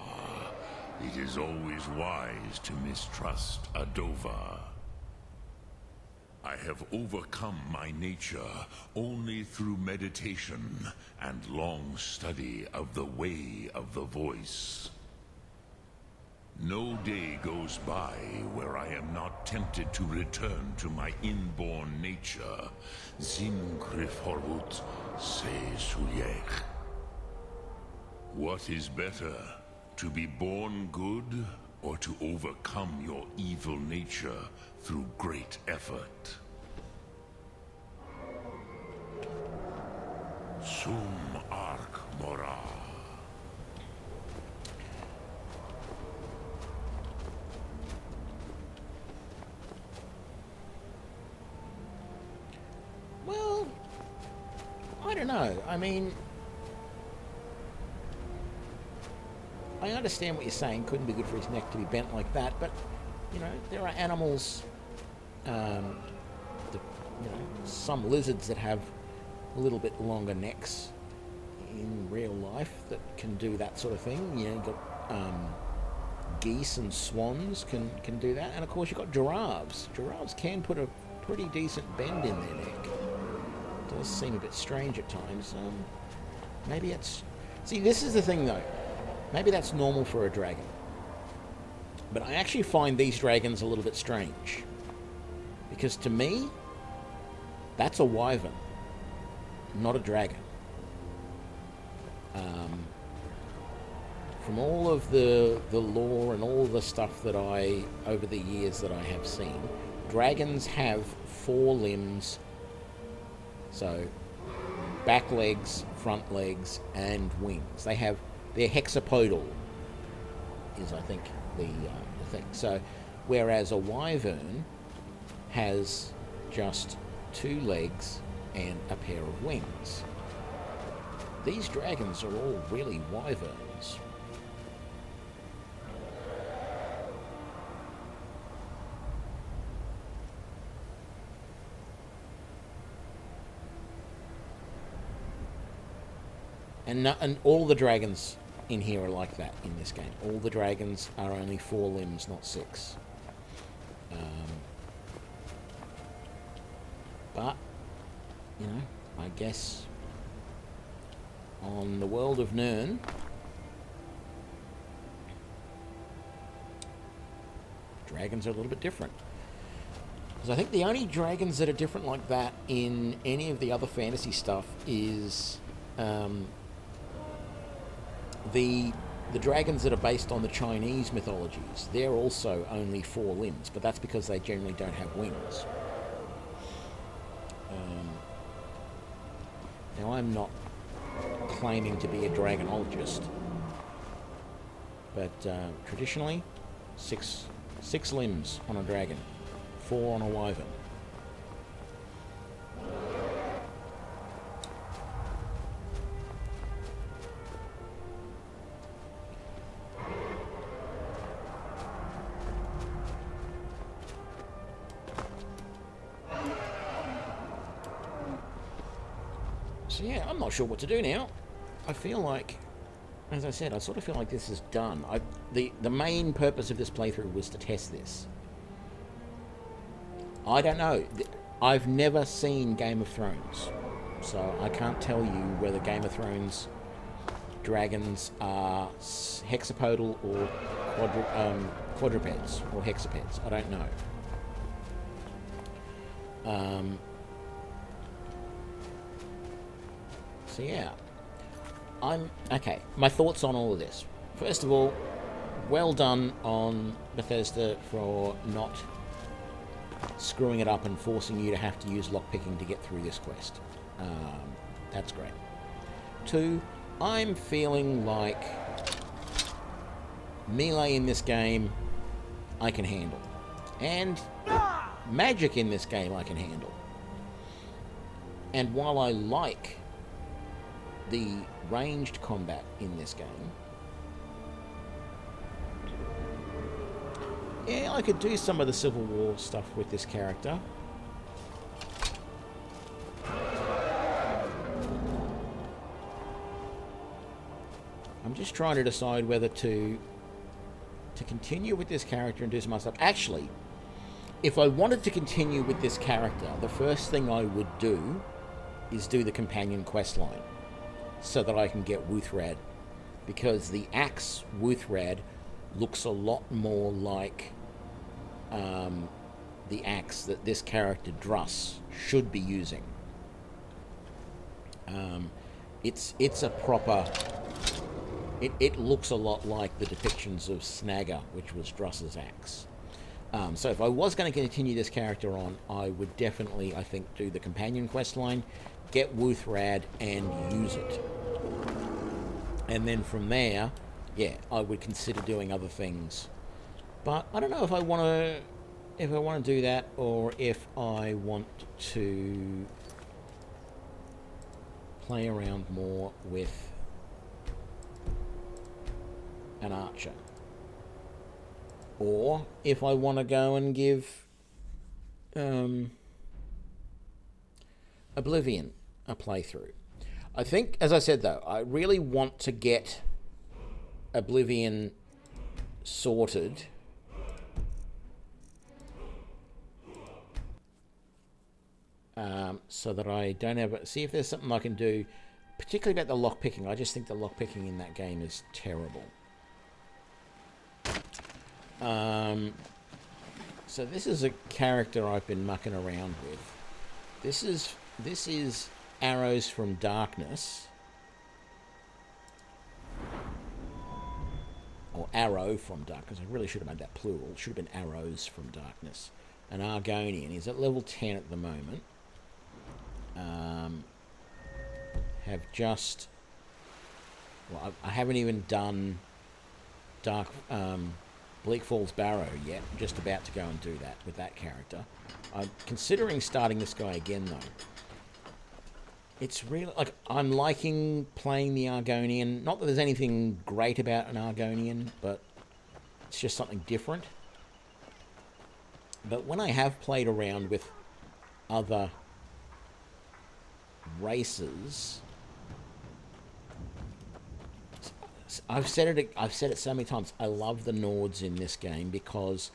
It is always wise to mistrust a Dova. I have overcome my nature only through meditation and long study of the way of the voice. No day goes by where I am not tempted to return to my inborn nature. Zimgrifhorut se Sulyech. What is better, to be born good or to overcome your evil nature through great effort? Sum Ark Mora. Well, I don't know. I mean, understand what you're saying. Couldn't be good for his neck to be bent like that, but you know, there are animals, some lizards that have a little bit longer necks in real life that can do that sort of thing. You know, you've got geese and swans can do that, and of course you've got giraffes. Giraffes can put a pretty decent bend in their neck. It does seem a bit strange at times. Maybe it's... See, this is the thing though. Maybe that's normal for a dragon. But I actually find these dragons a little bit strange. Because to me, that's a wyvern, not a dragon. From all of the lore and all the stuff that over the years that I have seen, dragons have 4 limbs. So, back legs, front legs, and wings. They're hexapodal, is I think the thing. So, whereas a wyvern has just 2 legs and a pair of wings. These dragons are all really wyverns. And all the dragons in here are like that in this game. All the dragons are only 4 limbs, not 6. But, you know, I guess on the world of Nirn, dragons are a little bit different. Because I think the only dragons that are different like that in any of the other fantasy stuff is the dragons that are based on the Chinese mythologies. They're also only 4 limbs, but that's because they generally don't have wings. Now, I'm not claiming to be a dragonologist, but traditionally, 6 limbs on a dragon, 4 on a wyvern. So yeah, I'm not sure what to do now. I feel like, as I said, I sort of feel like this is done. The main purpose of this playthrough was to test this. I don't know. I've never seen Game of Thrones, so I can't tell you whether Game of Thrones dragons are hexapodal or quadrupeds or hexapeds. I don't know. So yeah, okay. My thoughts on all of this. First of all, well done on Bethesda for not screwing it up and forcing you to have to use lockpicking to get through this quest. That's great. 2, I'm feeling like melee in this game I can handle. And magic in this game I can handle. And while I like the ranged combat in this game, yeah, I could do some of the Civil War stuff with this character. I'm just trying to decide whether to continue with this character and do some other stuff. Actually, if I wanted to continue with this character, the first thing I would do is do the companion quest line, so that I can get Wuthrad, because the axe Wuthrad looks a lot more like the axe that this character Druss should be using. It's a proper... It looks a lot like the depictions of Snagger, which was Druss's axe. So if I was going to continue this character on, I would definitely, I think, do the companion quest line, get Wuthrad, and use it. And then from there, yeah, I would consider doing other things. But I don't know if I want to do that, or if I want to play around more with an archer. Or if I want to go and give Oblivion a playthrough. I think, as I said though, I really want to get Oblivion sorted so that I don't have it. See if there's something I can do, particularly about the lockpicking. I just think the lockpicking in that game is terrible. So this is a character I've been mucking around with. This is Arrows from Darkness, or Arrow from Darkness. I really should have made that plural. It should have been Arrows from Darkness. An Argonian. He's at level 10 at the moment. Have just... Well, I haven't even done Bleak Falls Barrow yet. I'm just about to go and do that with that character. I'm considering starting this guy again, though. It's really... like, I'm liking playing the Argonian. Not that there's anything great about an Argonian, but it's just something different. But when I have played around with other races, I've said it so many times. I love the Nords in this game because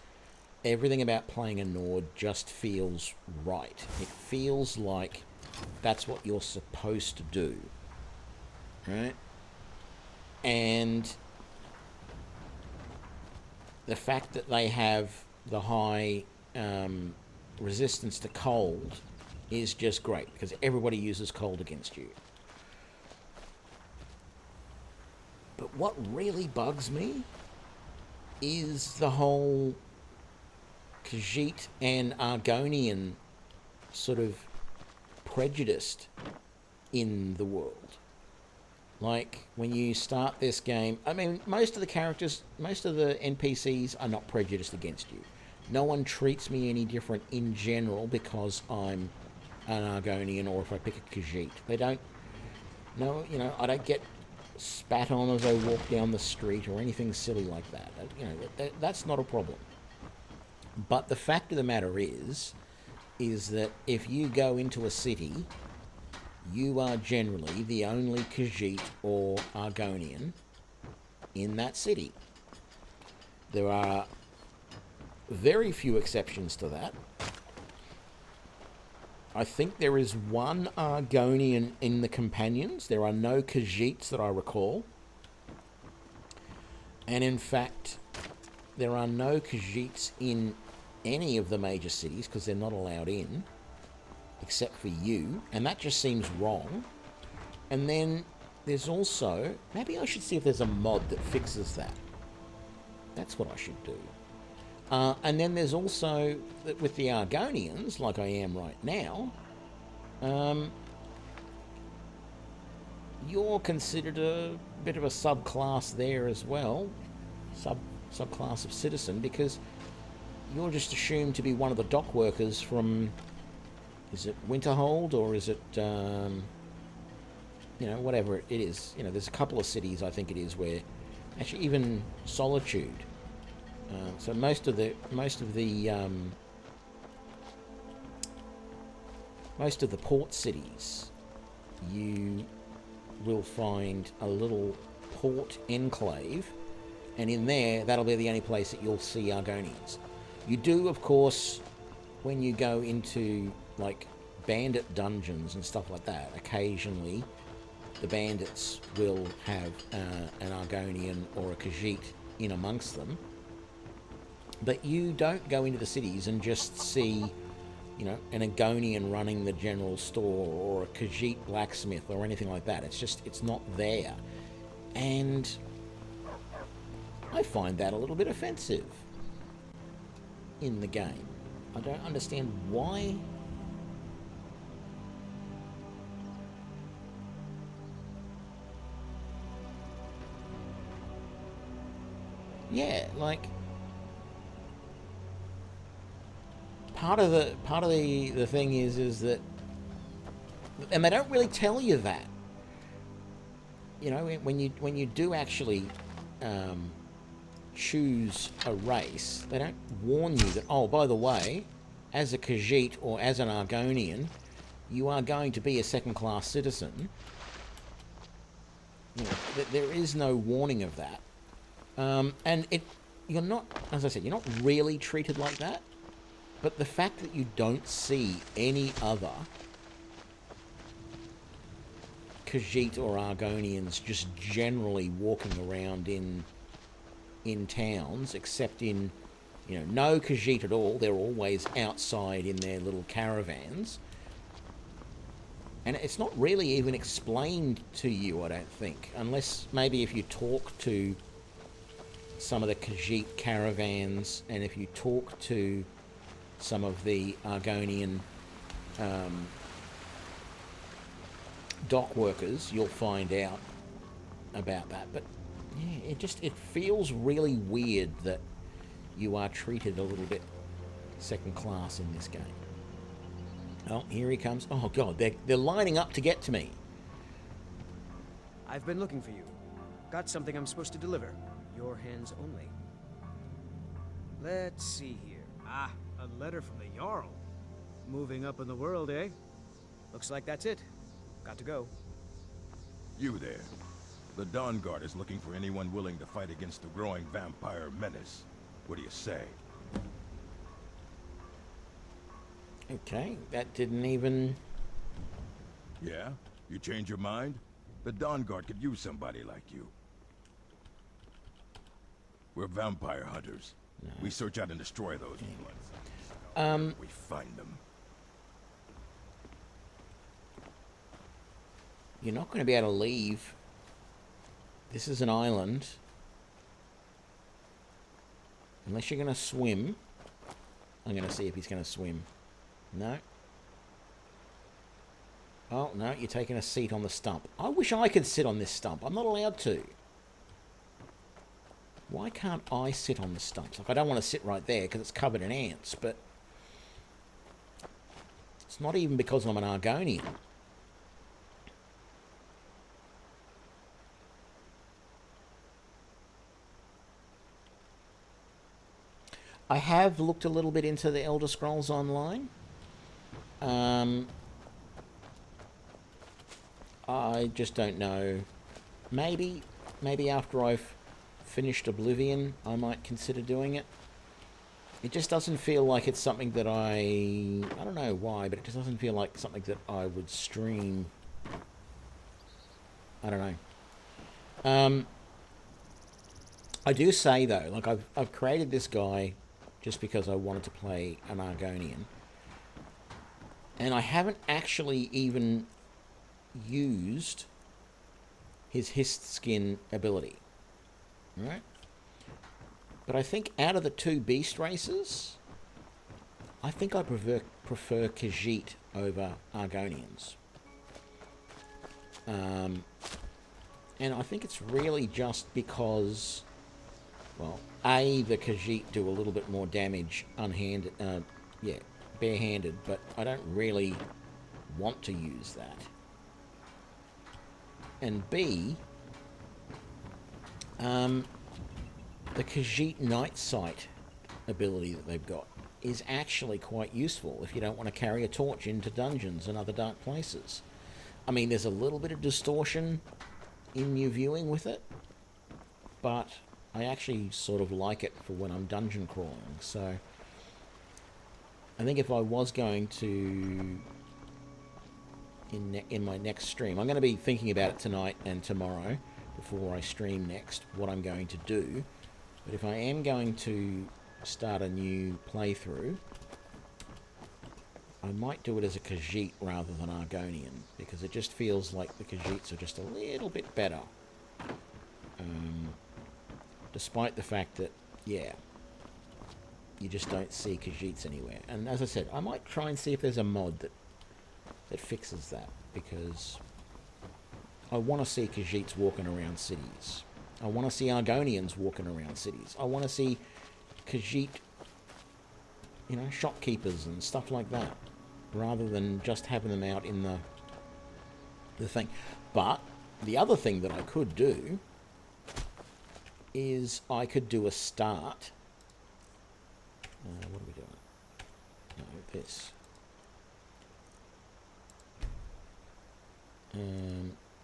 everything about playing a Nord just feels right. It feels like that's what you're supposed to do, right? And the fact that they have the high resistance to cold is just great because everybody uses cold against you. But what really bugs me is the whole Khajiit and Argonian sort of prejudiced in the world. Like, when you start this game... I mean, most of the characters, most of the NPCs are not prejudiced against you. No one treats me any different in general because I'm an Argonian or if I pick a Khajiit. They don't... No, you know, I don't get spat on as I walk down the street or anything silly like that. You know, that's not a problem. But the fact of the matter is that if you go into a city, you are generally the only Khajiit or Argonian in that city. There are very few exceptions to that. I think there is one Argonian in the Companions. There are no Khajiits that I recall. And in fact, there are no Khajiits in any of the major cities because they're not allowed in, except for you. And that just seems wrong. And then there's also... maybe I should see if there's a mod that fixes that. That's what I should do. And then there's also, with the Argonians, like I am right now, you're considered a bit of a subclass there as well, subclass of citizen, because you're just assumed to be one of the dock workers from, is it Winterhold, or is it, you know, whatever it is. You know, there's a couple of cities, I think it is, where, actually even Solitude. So most of the port cities, you will find a little port enclave, and in there, that'll be the only place that you'll see Argonians. You do, of course, when you go into like bandit dungeons and stuff like that, occasionally the bandits will have an Argonian or a Khajiit in amongst them. But you don't go into the cities and just see, you know, an Argonian running the general store or a Khajiit blacksmith or anything like that. It's just, it's not there. And I find that a little bit offensive in the game. I don't understand why. Yeah, like... Part of the thing is that, and they don't really tell you that. You know, when you do actually choose a race, they don't warn you that, oh, by the way, as a Khajiit or as an Argonian, you are going to be a second-class citizen. You know, there is no warning of that. And you're not, as I said, you're not really treated like that. But the fact that you don't see any other Khajiit or Argonians just generally walking around in towns, except in, you know, no Khajiit at all. They're always outside in their little caravans. And it's not really even explained to you, I don't think, unless maybe if you talk to some of the Khajiit caravans, and if you talk to some of the Argonian dock workers, you'll find out about that. But yeah, it feels really weird that you are treated a little bit second class in this game. Oh, here he comes. Oh god, they're lining up to get to me. I've been looking for you. Got something I'm supposed to deliver. Your hands only. Let's see here. Ah, a letter from the Jarl. Moving up in the world, eh? Looks like that's it. Got to go. You there. The Dawn Guard is looking for anyone willing to fight against the growing vampire menace. What do you say? Okay, that didn't even... Yeah? You change your mind? The Dawn Guard could use somebody like you. We're vampire hunters. No. We search out and destroy those ones. We find them. You're not going to be able to leave. This is an island. Unless you're going to swim. I'm going to see if he's going to swim. No. Oh, no, you're taking a seat on the stump. I wish I could sit on this stump. I'm not allowed to. Why can't I sit on the stumps? Like, I don't want to sit right there because it's covered in ants, but it's not even because I'm an Argonian. I have looked a little bit into the Elder Scrolls Online. I just don't know. Maybe after I've finished Oblivion, I might consider doing it. It just doesn't feel like it's something that I don't know why, but it just doesn't feel like something that I would stream. I don't know. I do say though, like I've created this guy just because I wanted to play an Argonian. And I haven't actually even used his Hist Skin ability. Right? But I think out of the two beast races, I think I prefer Khajiit over Argonians. And I think it's really just because, well, A, the Khajiit do a little bit more damage unhanded, barehanded, but I don't really want to use that. And B, the Khajiit Night Sight ability that they've got is actually quite useful if you don't want to carry a torch into dungeons and other dark places. I mean, there's a little bit of distortion in your viewing with it, but I actually sort of like it for when I'm dungeon crawling. So I think if I was going to, in my next stream, I'm going to be thinking about it tonight and tomorrow before I stream next, what I'm going to do. But if I am going to start a new playthrough, I might do it as a Khajiit rather than Argonian, because it just feels like the Khajiits are just a little bit better. Despite the fact that, yeah, you just don't see Khajiits anywhere. And as I said, I might try and see if there's a mod that fixes that, because I want to see Khajiits walking around cities. I want to see Argonians walking around cities. I want to see Khajiit, you know, shopkeepers and stuff like that, rather than just having them out in the thing. But the other thing that I could do is I could do a start. What are we doing? No, this.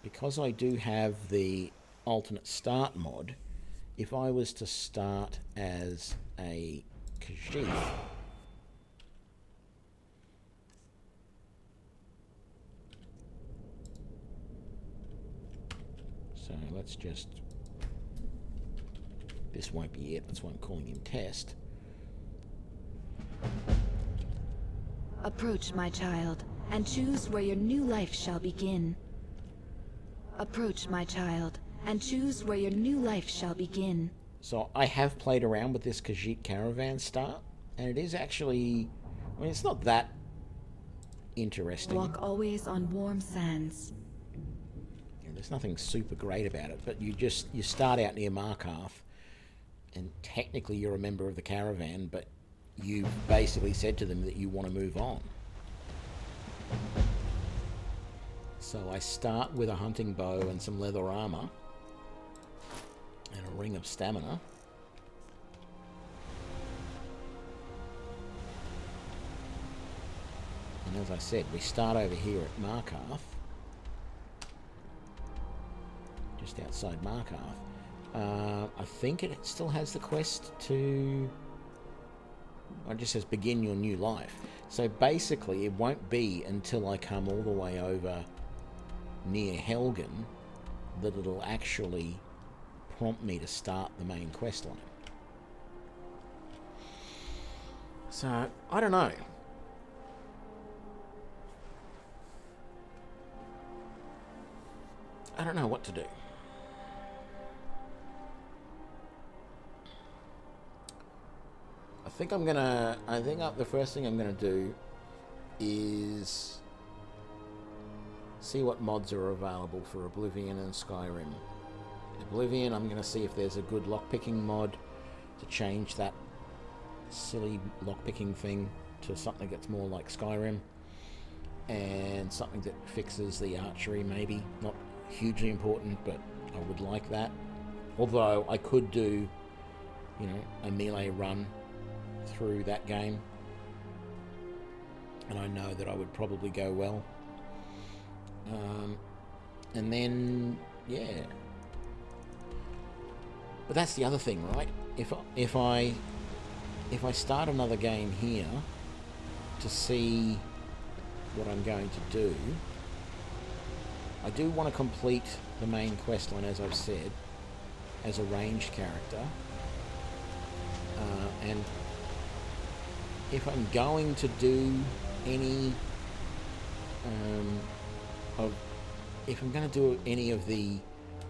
Because I do have the alternate start mod, if I was to start as a Khajiit, so let's just, this won't be it, that's why I'm calling him Test. Approach, my child, and choose where your new life shall begin. Approach, my child, and choose where your new life shall begin. So I have played around with this Khajiit caravan start, and it is actually, I mean, it's not that interesting. Walk always on warm sands. Yeah, there's nothing super great about it, but you start out near Markarth, and technically you're a member of the caravan, but you basically said to them that you want to move on. So I start with a hunting bow and some leather armor and a ring of stamina. And as I said, we start over here at Markarth, just outside Markarth. I think it still has the quest to... It just says begin your new life. So basically it won't be until I come all the way over near Helgen that it'll actually prompt me to start the main quest line. So, I don't know. I don't know what to do. I think the first thing I'm gonna do is see what mods are available for Oblivion and Skyrim. Oblivion, I'm gonna see if there's a good lockpicking mod to change that silly lockpicking thing to something that's more like Skyrim, and something that fixes the archery maybe. Not hugely important, but I would like that. Although I could do, you know, a melee run through that game, and I know that I would probably go well. And then, yeah. But that's the other thing, right? If I start another game here to see what I'm going to do, I do want to complete the main quest line, as I've said, as a ranged character. And if I'm going to do any if I'm going to do any of the,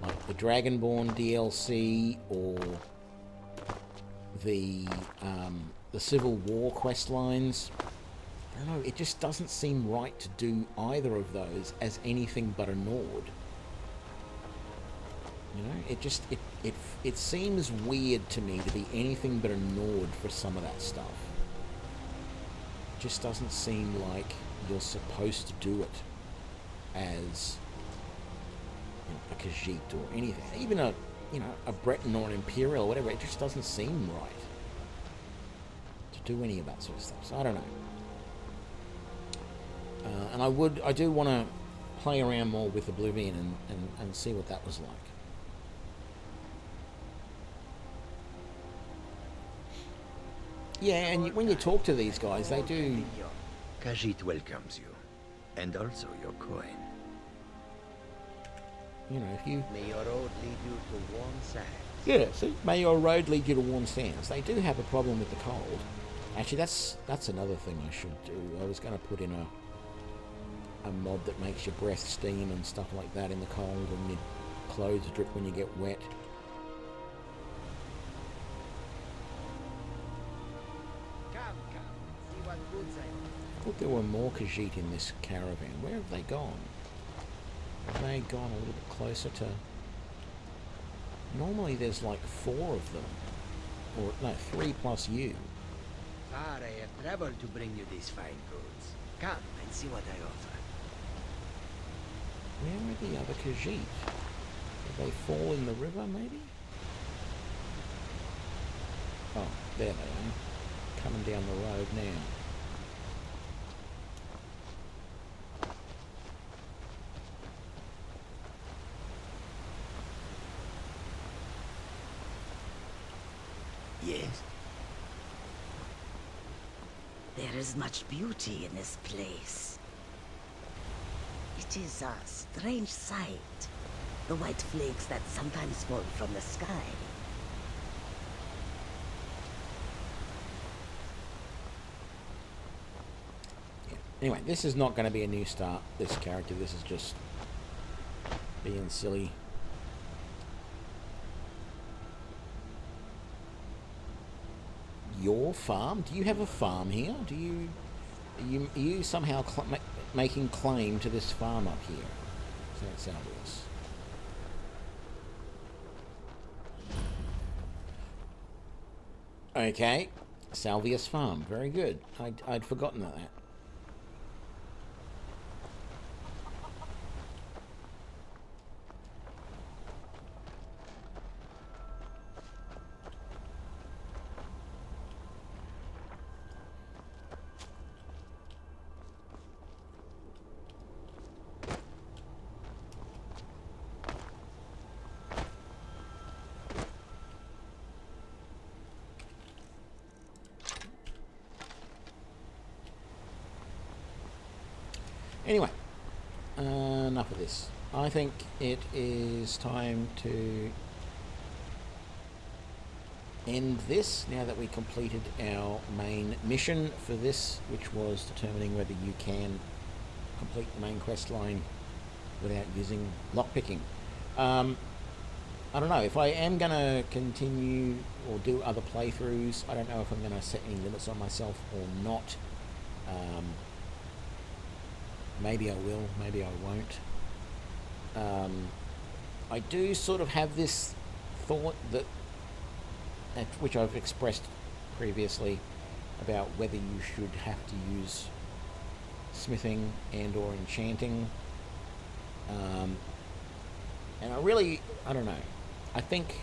like, the Dragonborn DLC or the Civil War quest lines, I don't know, it just doesn't seem right to do either of those as anything but a Nord. You know, it seems weird to me to be anything but a Nord for some of that stuff. It just doesn't seem like you're supposed to do it as, you know, a Khajiit or anything. Even a Breton or an Imperial or whatever, it just doesn't seem right to do any of that sort of stuff. So I don't know. And I do want to play around more with Oblivion and see what that was like. Yeah, and when you talk to these guys, they do... Khajiit welcomes you, and also your coin. You know, if you... May your road lead you to warm sands. Yeah, see, may your road lead you to warm sands. They do have a problem with the cold. Actually, that's another thing I should do. I was going to put in a mod that makes your breath steam and stuff like that in the cold, and your clothes drip when you get wet. I thought there were more Khajiit in this caravan. Where have they gone? Have they gone a little bit closer to... Normally there's like 4 of them. Or, no, 3 plus you. Far I have traveled to bring you these fine goods. Come and see what I offer. Where are the other Khajiit? Did they fall in the river, maybe? Oh, there they are. Coming down the road now. Yes. There is much beauty in this place. It is a strange sight. The white flakes that sometimes fall from the sky. Yeah. Anyway, this is not going to be a new start, this character. This is just being silly. Your farm? Do you have a farm here? Are you somehow making claim to this farm up here? So that's obvious. Okay, Salvius Farm. Very good. I'd forgotten that. Anyway, enough of this. I think it is time to end this now that we completed our main mission for this, which was determining whether you can complete the main quest line without using lockpicking. I don't know, if I am going to continue or do other playthroughs, I don't know if I'm going to set any limits on myself or not. Maybe I will, maybe I won't. I do sort of have this thought that, which I've expressed previously, about whether you should have to use smithing and or enchanting. And I don't know. I think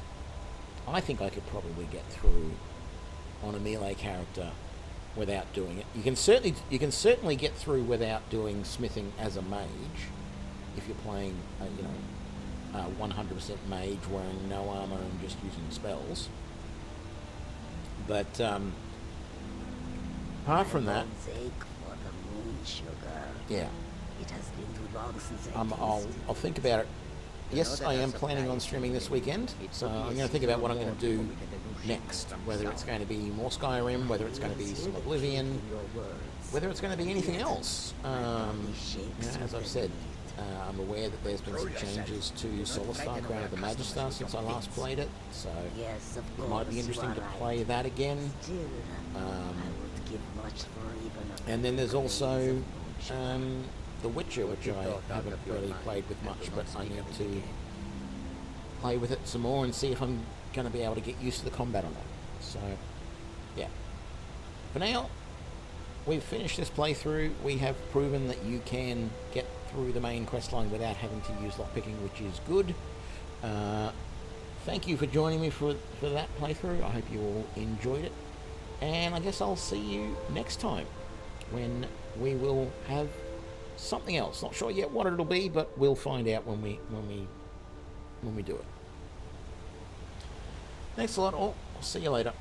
I could probably get through on a melee character without doing it. You can certainly get through without doing smithing as a mage if you're playing, 100% mage wearing no armor and just using spells. But apart from that, yeah, it has been too long since I'll think about it. Yes, I am planning on streaming this weekend, so I'm going to think about what I'm going to do next. Whether it's going to be more Skyrim, whether it's going to be some Oblivion, whether it's going to be anything else. As I've said, I'm aware that there's been some changes to Solastar, Crown of the Magister, since I last played it, so it might be interesting to play that again. And then there's also The Witcher, which I haven't really played with much, but I need to play with it some more and see if I'm going to be able to get used to the combat or not. So, yeah. For now, we've finished this playthrough. We have proven that you can get through the main questline without having to use lockpicking, which is good. Thank you for joining me for that playthrough. I hope you all enjoyed it. And I guess I'll see you next time when we will have something else. Not sure yet what it'll be, but we'll find out when we do it. Thanks a lot all. I'll see you later.